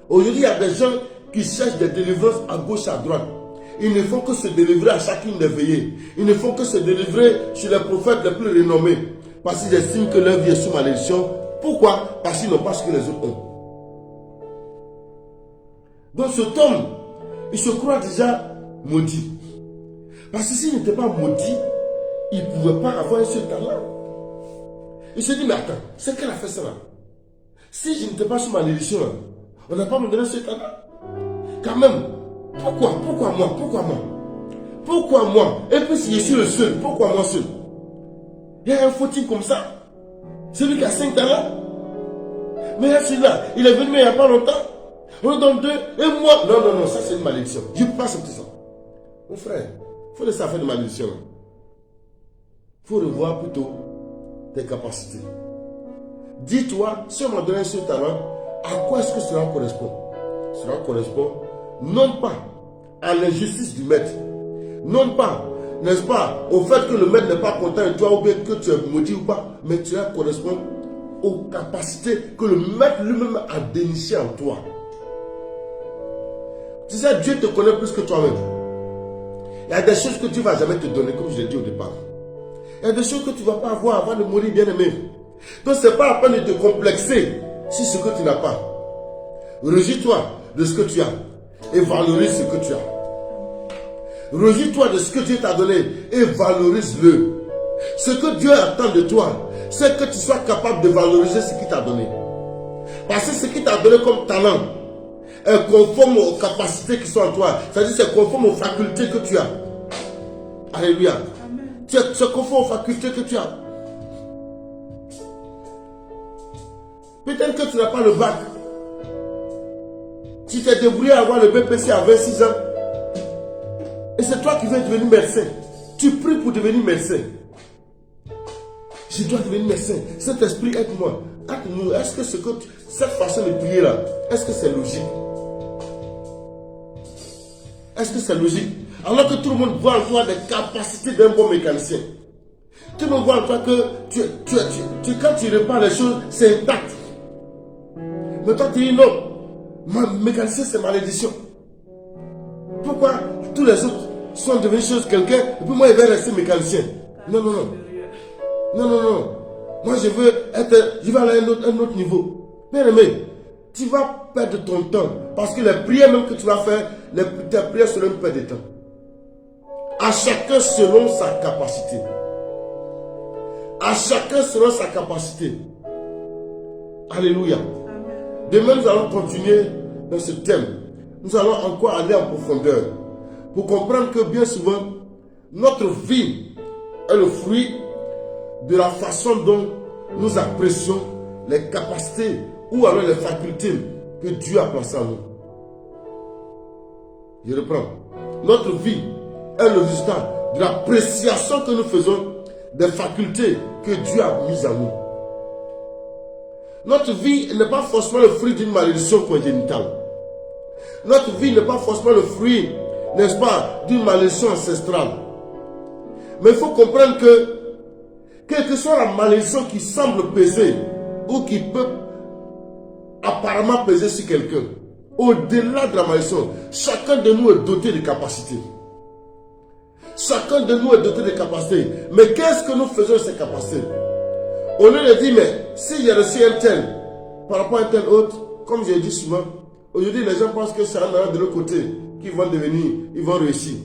Aujourd'hui, il y a des gens qui cherchent des délivrances à gauche, à droite. Ils ne font que se délivrer à chacune des veillées. Ils ne font que se délivrer sur les prophètes les plus renommés. Parce qu'ils estiment que leur vie est sous malédiction. Pourquoi? Parce qu'ils n'ont pas ce que les autres ont. Donc cet homme, il se croit déjà maudit. Parce que s'il n'était pas maudit, il ne pouvait pas avoir ce talent. Il se dit, mais attends, c'est qu'elle a fait ça là. Si je n'étais pas sous malédiction, on n'a pas me donné ce talent. Quand même, pourquoi moi? Pourquoi moi? Et puis si je suis le seul, pourquoi moi seul? Il y a un fautif comme ça. Celui qui a 5 talents. Mais là, celui-là, il est venu il n'y a pas longtemps. On est dans 2. Et moi, non, ça c'est une malédiction. Je ne peux pas accepter ça. Mon frère, il faut laisser faire de malédiction. Il faut revoir plutôt tes capacités. Dis-toi, si on m'a donné ce talent, à quoi est-ce que cela correspond? Cela correspond non pas à l'injustice du maître, non pas, n'est-ce pas, au fait que le maître n'est pas content de toi ou bien que tu es maudit ou pas, mais cela correspond aux capacités que le maître lui-même a dénichées en toi. Tu sais, Dieu te connaît plus que toi-même. Il y a des choses que Dieu ne va jamais te donner, comme je l'ai dit au départ. Il y a des choses que tu ne vas pas avoir avant de mourir, bien-aimé. Donc, ce n'est pas la peine de te complexer sur ce que tu n'as pas. Réjouis-toi de ce que tu as et valorise ce que tu as. Réjouis-toi de ce que Dieu t'a donné et valorise-le. Ce que Dieu attend de toi, c'est que tu sois capable de valoriser ce qu'il t'a donné. Parce que ce qu'il t'a donné comme talent est conforme aux capacités qui sont en toi. C'est-à-dire c'est conforme aux facultés que tu as. Alléluia. C'est conforme aux facultés que tu as. Peut-être que tu n'as pas le bac. Tu t'es débrouillé à avoir le BPC à 26 ans. Et c'est toi qui veux devenir médecin. Tu pries pour devenir médecin. Je dois devenir médecin. Cet esprit, aide-moi. Aide-nous. Est-ce que cette façon de prier là, est-ce que c'est logique? Est-ce que c'est logique? Alors que tout le monde voit en toi des capacités d'un bon mécanicien. Tout le monde voit en toi que quand tu répares les choses, c'est intact. Mais toi tu dis non. Mécanicien c'est malédiction. Pourquoi tous les autres sont devenus chez quelqu'un et puis moi je vais rester mécanicien? Non. Moi je veux aller à un autre niveau. Bien aimé, tu vas perdre ton temps parce que les prières même que tu vas faire, tes prières seront une perte de temps. À chacun selon sa capacité. À chacun selon sa capacité. Alléluia. Demain nous allons continuer dans ce thème. Nous allons encore aller en profondeur pour comprendre que bien souvent notre vie est le fruit de la façon dont nous apprécions les capacités ou alors les facultés que Dieu a placées en nous. Je reprends. Notre vie est le résultat de l'appréciation que nous faisons des facultés que Dieu a mises en nous. Notre vie n'est pas forcément le fruit d'une malédiction congénitale. Notre vie n'est pas forcément le fruit, n'est-ce pas, d'une malédiction ancestrale. Mais il faut comprendre que, quelle que soit la malédiction qui semble peser, ou qui peut apparemment peser sur quelqu'un, au-delà de la malédiction, chacun de nous est doté de capacités. Chacun de nous est doté de capacités. Mais qu'est-ce que nous faisons de ces capacités? Au lieu de dire, mais si j'ai reçu un tel, par rapport à un tel autre, comme je dis souvent, aujourd'hui les gens pensent que c'est un malade de l'autre côté qui vont devenir, ils vont réussir.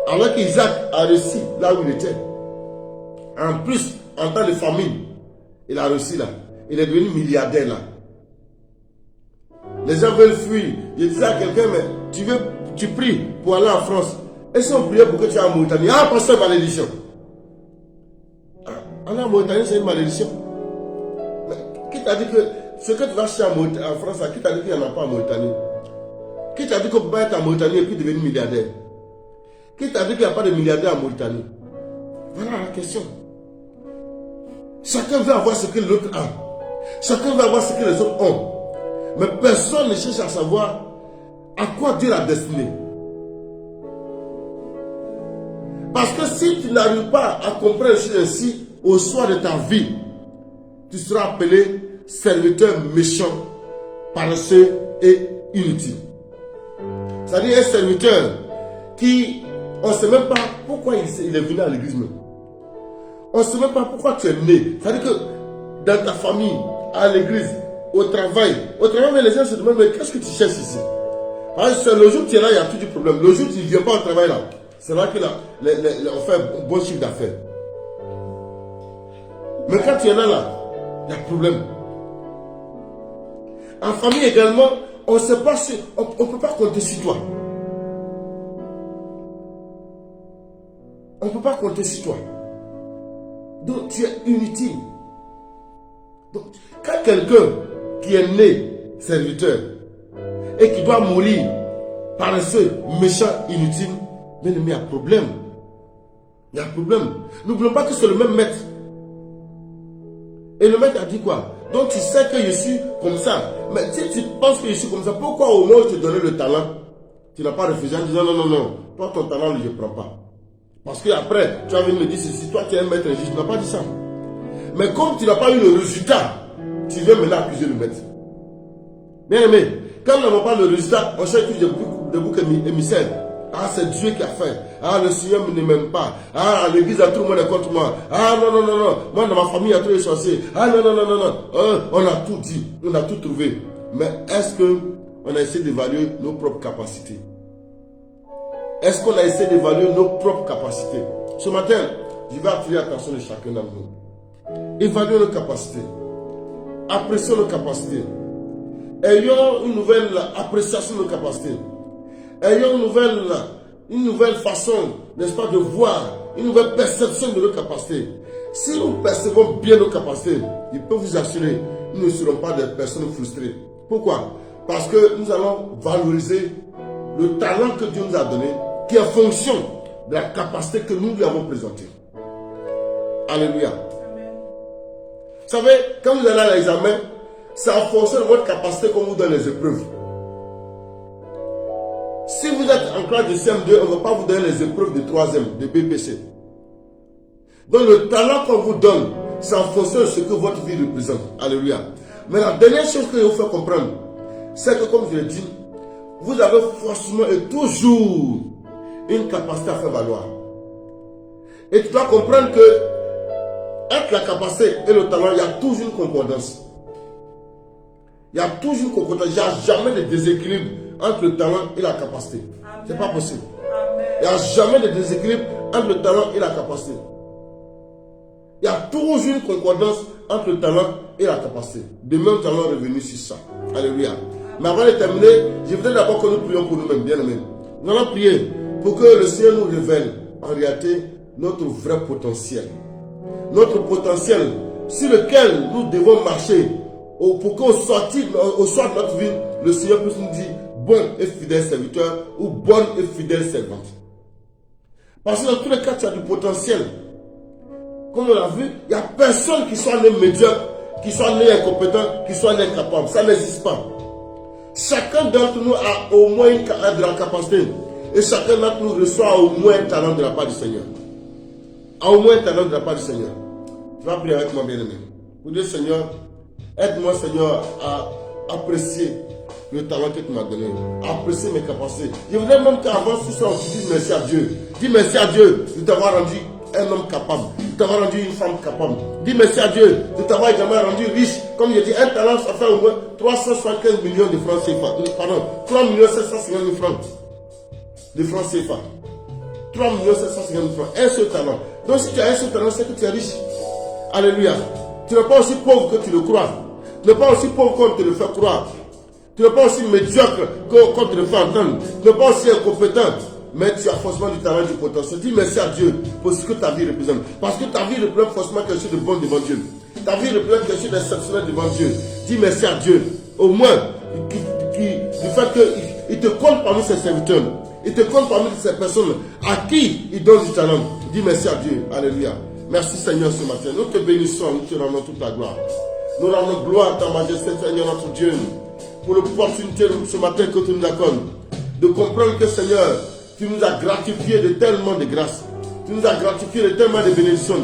Alors qu'Isaac a réussi là où il était. En plus, en temps de famine, il a réussi là. Il est devenu milliardaire là. Les gens veulent fuir. Je disais à quelqu'un, mais tu pries pour aller en France. Et si on priait pour que tu ailles en Mauritanie? Ah, parce que c'est une malédiction. Aller en Mauritanie, c'est une malédiction. Mais qui t'a dit que ce que tu vas chercher en France, qui t'a dit qu'il n'y en a pas en Mauritanie? Qui t'a dit qu'on ne peut pas être en Mauritanie et puis devenir milliardaire? Qui t'a dit qu'il n'y a pas de milliardaire en Mauritanie? Voilà la question. Chacun veut avoir ce que l'autre a. Chacun veut avoir ce que les autres ont. Mais personne ne cherche à savoir à quoi Dieu l'a destiné. Parce que si tu n'arrives pas à comprendre les choses ainsi, au soir de ta vie, tu seras appelé serviteur méchant, paresseux et inutile. C'est-à-dire un serviteur qui, on ne sait même pas pourquoi il est venu à l'église même. On ne sait même pas pourquoi tu es né. C'est-à-dire que dans ta famille, à l'église, au travail, les gens se demandent, mais qu'est-ce que tu cherches ici? C'est le jour où tu es là, il y a tout du problème. Le jour où tu ne viens pas au travail là, c'est là qu'on fait un bon chiffre d'affaires. Mais quand tu es là, il y a problème. En famille également, on ne sait pas si, on ne peut pas compter sur toi. On ne peut pas compter sur toi. Donc tu es inutile. Donc, quand quelqu'un qui est né serviteur et qui doit mourir paresseux, méchant, inutile, bien aimé, il y a problème. Il y a problème. N'oublions pas que c'est le même maître. Et le maître a dit quoi? Donc tu sais que je suis comme ça. Mais si tu penses que je suis comme ça, pourquoi au moins je te donnais le talent? Tu n'as pas refusé en disant non. Toi ton talent, je ne prends pas. Parce qu'après, tu as envie de me dire ceci, toi tu es un maître juge, tu n'as pas dit ça. Mais comme tu n'as pas eu le résultat, tu viens maintenant accuser le maître. Bien aimé, quand nous n'avons pas le résultat, on cherche des boucs émissaires. Ah, c'est Dieu qui a fait. Ah, le Seigneur ne m'aime pas. Ah, l'église a tout le monde est contre moi. Ah, non. Moi, dans ma famille, il y a tous les sorciers. Ah, non. On a tout dit. On a tout trouvé. Mais est-ce qu'on a essayé d'évaluer nos propres capacités? Est-ce qu'on a essayé d'évaluer nos propres capacités? Ce matin, je vais attirer l'attention de chacun d'entre nous. Évaluons nos capacités. Apprécions nos capacités. Ayons une nouvelle appréciation de nos capacités. Ayons une nouvelle façon, n'est-ce pas, de voir, une nouvelle perception de nos capacités. Si nous percevons bien nos capacités, je peux vous assurer, nous ne serons pas des personnes frustrées. Pourquoi? Parce que nous allons valoriser le talent que Dieu nous a donné, qui est en fonction de la capacité que nous lui avons présentée. Alléluia. Amen. Vous savez, quand vous allez à l'examen, c'est en fonction de votre capacité qu'on vous donne les épreuves. Si vous êtes en classe de CM2, on ne va pas vous donner les épreuves de 3e, de BPC. Donc le talent qu'on vous donne, c'est en fonction de ce que votre vie représente. Alléluia. Mais la dernière chose que je vous fais comprendre, c'est que comme je l'ai dit, vous avez forcément et toujours une capacité à faire valoir. Et tu dois comprendre que entre la capacité et le talent, il y a toujours une concordance. Il y a toujours une concordance. Il n'y a jamais de déséquilibre entre le talent et la capacité. Ce n'est pas possible. Amen. Il n'y a jamais de déséquilibre entre le talent et la capacité. Il y a toujours une concordance entre le talent et la capacité. Demain, nous allons revenir sur ça. Alléluia. Mais avant de terminer, je voudrais d'abord que nous prions pour nous-mêmes, bien aimés. Nous allons prier pour que le Seigneur nous révèle en réalité notre vrai potentiel. Notre potentiel sur lequel nous devons marcher pour qu'au soir de notre vie, le Seigneur puisse nous dire bon et fidèle serviteur ou bonne et fidèle servante. Parce que dans tous les cas, tu as du potentiel. Comme on l'a vu, il n'y a personne qui soit né médiocre, qui soit né incompétent, qui soit né incapable. Ça n'existe pas. Chacun d'entre nous a au moins de la capacité. Et chacun d'entre nous reçoit au moins un talent de la part du Seigneur. A au moins un talent de la part du Seigneur. Tu vas prier avec moi, bien-aimé. Pour dire, Seigneur, aide-moi, Seigneur, à apprécier le talent que tu m'as donné. Apprécier mes capacités. Je voudrais même qu'avant tout ça, tu dises merci à Dieu. Dis merci à Dieu de t'avoir rendu un homme capable, de t'avoir rendu une femme capable. Dis merci à Dieu de t'avoir également rendu riche. Comme je dis, un talent, ça fait au moins 375 millions de francs CFA. Pardon, 3 750 000 francs. De francs CFA. 3 750 000 francs. Un seul talent. Donc si tu as un seul talent, c'est que tu es riche. Alléluia. Tu n'es pas aussi pauvre que tu le crois. Tu n'es pas aussi pauvre qu'on te le fait croire. Tu n'es pas aussi médiocre qu'on te le fait entendre. Tu n'es pas aussi incompétent. Mais tu as forcément du talent, du potentiel. Dis merci à Dieu pour ce que ta vie représente. Parce que ta vie représente forcément quelque chose de bon devant Dieu. Ta vie représente quelque chose d'exceptionnel devant Dieu. Dis merci à Dieu. Au moins, du fait qu'il te compte parmi ses serviteurs. Il te compte parmi ces personnes à qui il donne du talent. Dis merci à Dieu. Alléluia. Merci Seigneur ce matin. Nous te bénissons, nous te rendons toute la gloire. Nous rendons gloire à ta majesté Seigneur notre Dieu. Pour l'opportunité ce matin que tu nous accordes. De comprendre que Seigneur, tu nous as gratifié de tellement de grâce. Tu nous as gratifié de tellement de bénédictions,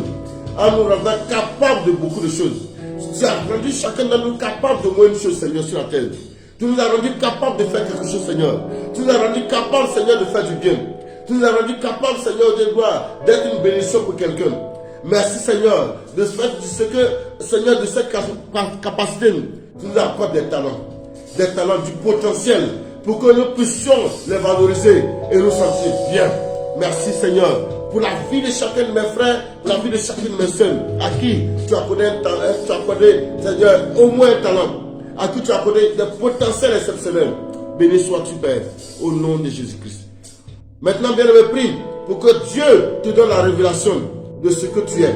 en nous rendant capables de beaucoup de choses. Tu as rendu chacun de nous capable de moins de choses, Seigneur, sur la terre. Tu nous as rendu capables de faire quelque chose, Seigneur. Tu nous as rendu capables, Seigneur, de faire du bien. Tu nous as rendu capables, Seigneur, de gloire, d'être une bénédiction pour quelqu'un. Merci, Seigneur, de ce que, Seigneur, de cette capacité, tu nous apportes des talents, du potentiel, pour que nous puissions les valoriser et nous sentir bien. Merci, Seigneur, pour la vie de chacun de mes frères, pour la vie de chacune de mes soeurs, à qui tu as accordé un talent, tu as accordé, Seigneur, au moins un talent, à qui tu as accordé des potentiels exceptionnels. Béni sois-tu, Père, au nom de Jésus-Christ. Maintenant, bien aimé, prie pour que Dieu te donne la révélation de ce que tu es,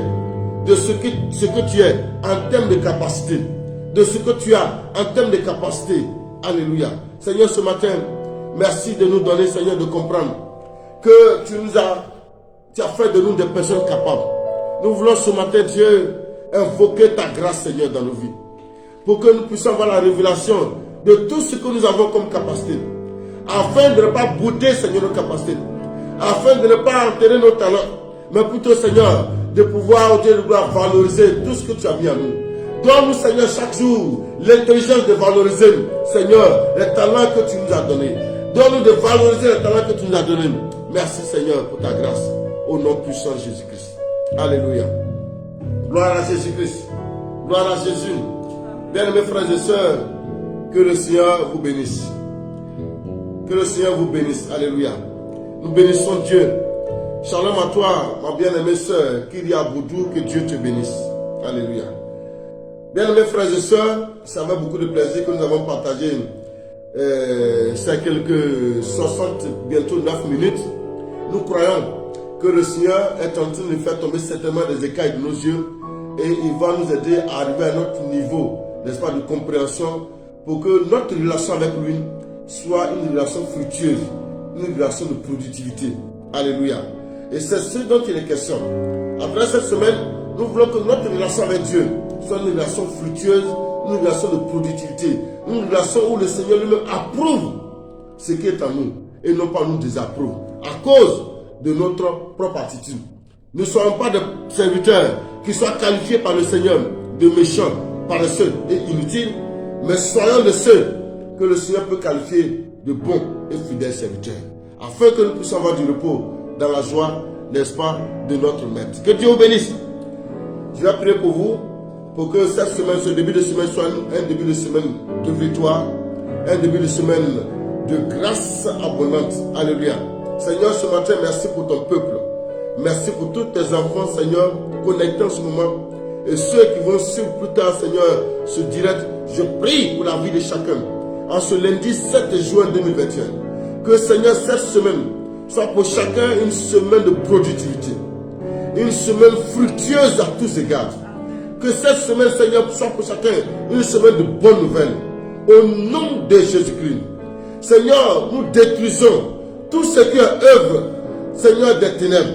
de ce que tu es en termes de capacité, de ce que tu as en termes de capacité. Alléluia. Seigneur, ce matin, merci de nous donner, Seigneur, de comprendre que tu as fait de nous des personnes capables. Nous voulons ce matin, Dieu, invoquer ta grâce, Seigneur, dans nos vies, pour que nous puissions avoir la révélation de tout ce que nous avons comme capacité, afin de ne pas bouder, Seigneur, nos capacités, afin de ne pas enterrer nos talents, mais plutôt, Seigneur, de pouvoir, Dieu de gloire, valoriser tout ce que tu as mis en nous. Donne-nous, Seigneur, chaque jour, l'intelligence de valoriser, Seigneur, les talents que tu nous as donnés. Donne-nous de valoriser les talents que tu nous as donnés. Merci, Seigneur, pour ta grâce. Au nom puissant de Jésus-Christ. Alléluia. Gloire à Jésus-Christ. Gloire à Jésus. Bien-aimés frères et sœurs, que le Seigneur vous bénisse. Que le Seigneur vous bénisse. Alléluia. Nous bénissons Dieu. Shalom à toi, ma bien-aimée sœur, Kyria Boudou, que Dieu te bénisse. Alléluia. Bien-aimés frères et sœurs, ça fait beaucoup de plaisir que nous avons partagé ces quelques 60, bientôt 9 minutes. Nous croyons que le Seigneur est en train de faire tomber certainement des écailles de nos yeux et il va nous aider à arriver à notre niveau, n'est-ce pas, de compréhension pour que notre relation avec lui soit une relation fructueuse, une relation de productivité. Alléluia. Et c'est ce dont il est question. Après cette semaine, nous voulons que notre relation avec Dieu soit une relation fructueuse, une relation de productivité, une relation où le Seigneur lui-même approuve ce qui est en nous et non pas nous désapprouve à cause de notre propre attitude. Nous ne soyons pas des serviteurs qui soient qualifiés par le Seigneur de méchants, paresseux et inutiles, mais soyons de ceux que le Seigneur peut qualifier de bons et fidèles serviteurs, afin que nous puissions avoir du repos dans la joie, n'est-ce pas, de notre Maître. Que Dieu vous bénisse. Je vais prier pour vous, pour que cette semaine, ce début de semaine soit un début de semaine de victoire, un début de semaine de grâce abondante. Alléluia. Seigneur, ce matin, merci pour ton peuple. Merci pour tous tes enfants, Seigneur, connectés en ce moment. Et ceux qui vont suivre plus tard, Seigneur, ce direct, je prie pour la vie de chacun. En ce lundi 7 juin 2021, que Seigneur, cette semaine soit pour chacun une semaine de productivité, une semaine fructueuse à tous égards. Que cette semaine, Seigneur, soit pour chacun une semaine de bonnes nouvelles. Au nom de Jésus-Christ. Seigneur, nous détruisons tout ce qui est œuvre, Seigneur, des ténèbres.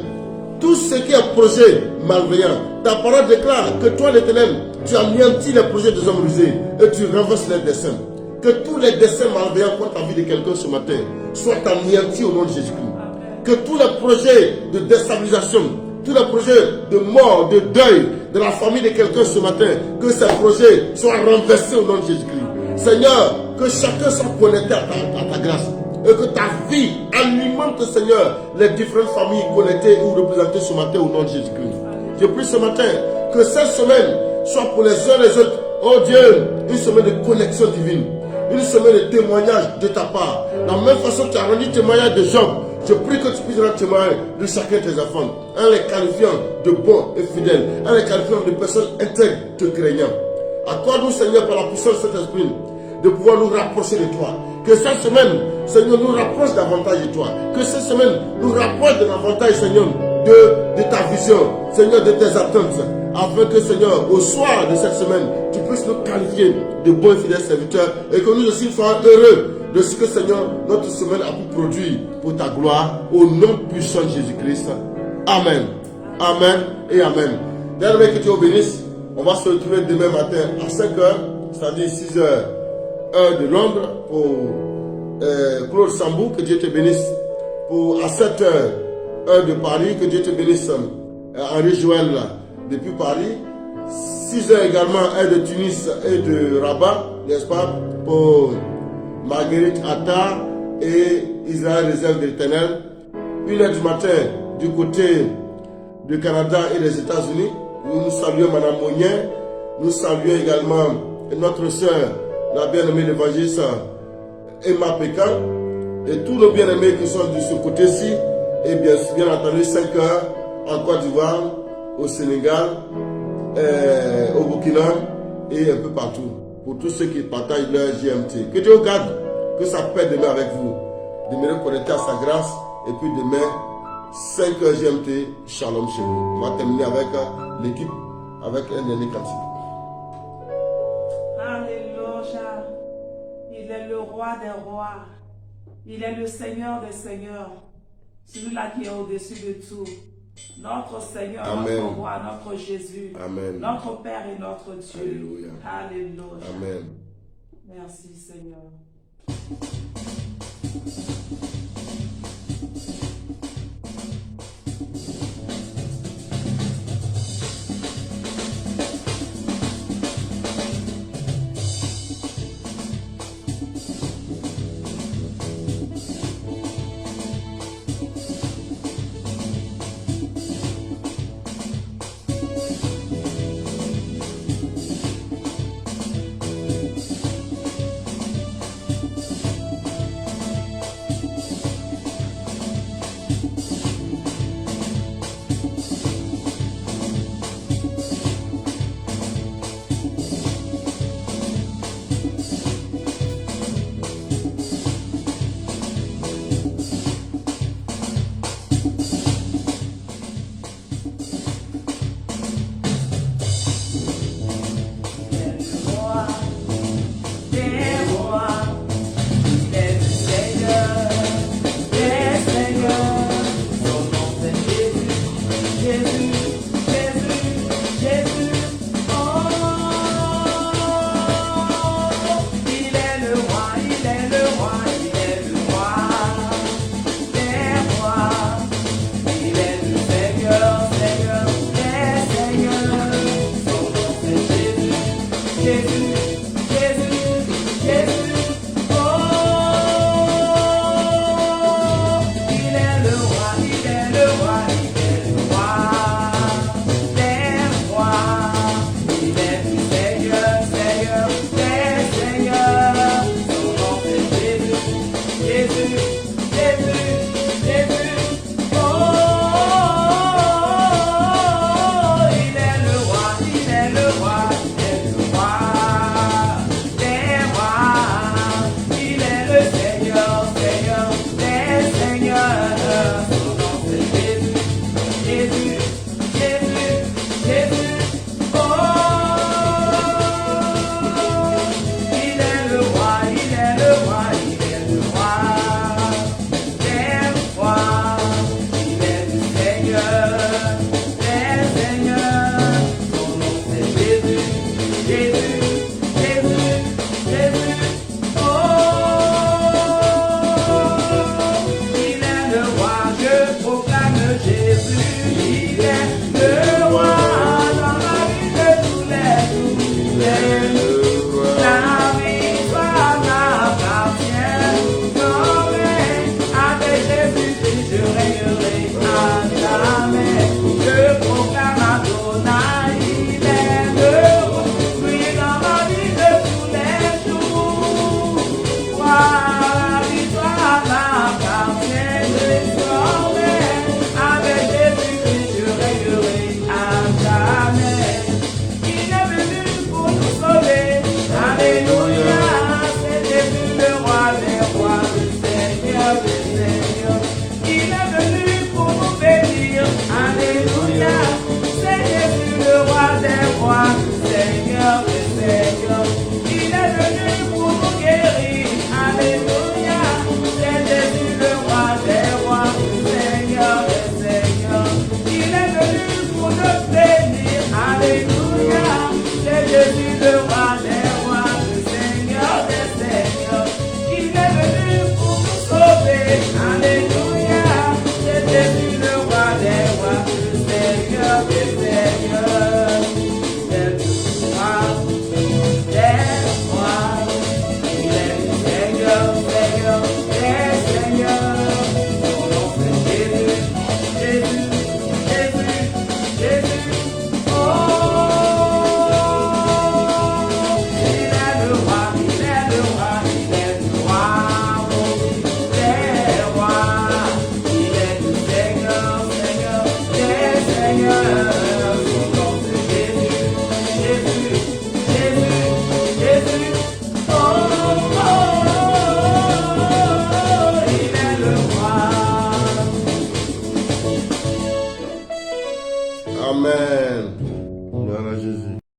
Tout ce qui est projet malveillant. Ta parole déclare que toi, l'Éternel, tu anéantis les projets des hommes rusés et tu renverses les desseins. Que tous les desseins malveillants contre la vie de quelqu'un ce matin soient anéantis au nom de Jésus-Christ. Que tous les projets de déstabilisation, tous les projets de mort, de deuil de la famille de quelqu'un ce matin, que ces projets soient renversés au nom de Jésus-Christ. Seigneur, que chacun soit connecté à ta grâce. Et que ta vie alimente, Seigneur, les différentes familles connectées ou représentées ce matin au nom de Jésus-Christ. Je prie ce matin que cette semaine soit pour les uns et les autres, oh Dieu, une semaine de connexion divine, une semaine de témoignage de ta part. De la même façon que tu as rendu témoignage de Job, je prie que tu puisses rendre témoignage de chacun de tes enfants, en les qualifiant de bons et fidèles, en les qualifiant de personnes intègres, te craignant. Accorde-nous, Seigneur, par la puissance de cet esprit, de pouvoir nous rapprocher de toi. Que cette semaine, Seigneur, nous rapproche davantage de toi. Que cette semaine nous rapproche de davantage, Seigneur, de ta vision, Seigneur, de tes attentes. Afin que, Seigneur, au soir de cette semaine, tu puisses nous qualifier de bons et fidèles serviteurs. Et que nous aussi soyons heureux de ce que, Seigneur, notre semaine a pu produire pour ta gloire. Au nom puissant de Jésus-Christ. Amen. Amen et Amen. Dernier que Dieu vous bénisse. On va se retrouver demain matin à 5 h, c'est-à-dire 6 h, heure de Londres, pour Claude Sambou, que Dieu te bénisse. À 7 h, heure de Paris, que Dieu te bénisse. Henri Joël, depuis Paris. 6 heures également, heure de Tunis et de Rabat, n'est-ce pas, pour Marguerite Attar et Israël Réserve de l'Éternel. 1 heure du matin, du côté du Canada et des États-Unis. Nous saluons Madame Monnier. Nous saluons également notre sœur, la bien-aimée l'évangéliste Emma Pécan. Et tous nos bien-aimés qui sont de ce côté-ci. Et bien entendu, 5 heures en Côte d'Ivoire, au Sénégal, au Burkina et un peu partout. Pour tous ceux qui partagent leur GMT. Que Dieu garde, que sa paix demeure avec vous. Demeurez connectés à sa grâce. Et puis demain, 5 heures GMT, shalom chez vous. On va terminer avec l'équipe, avec un dernier cantique. Alléluia. Il est le roi des rois. Il est le Seigneur des seigneurs. Celui-là qui est au-dessus de tout. Notre Seigneur, Amen. notre roi, notre Jésus. Amen. Notre Père et notre Dieu. Alléluia. Alléluia. Amen. Merci Seigneur.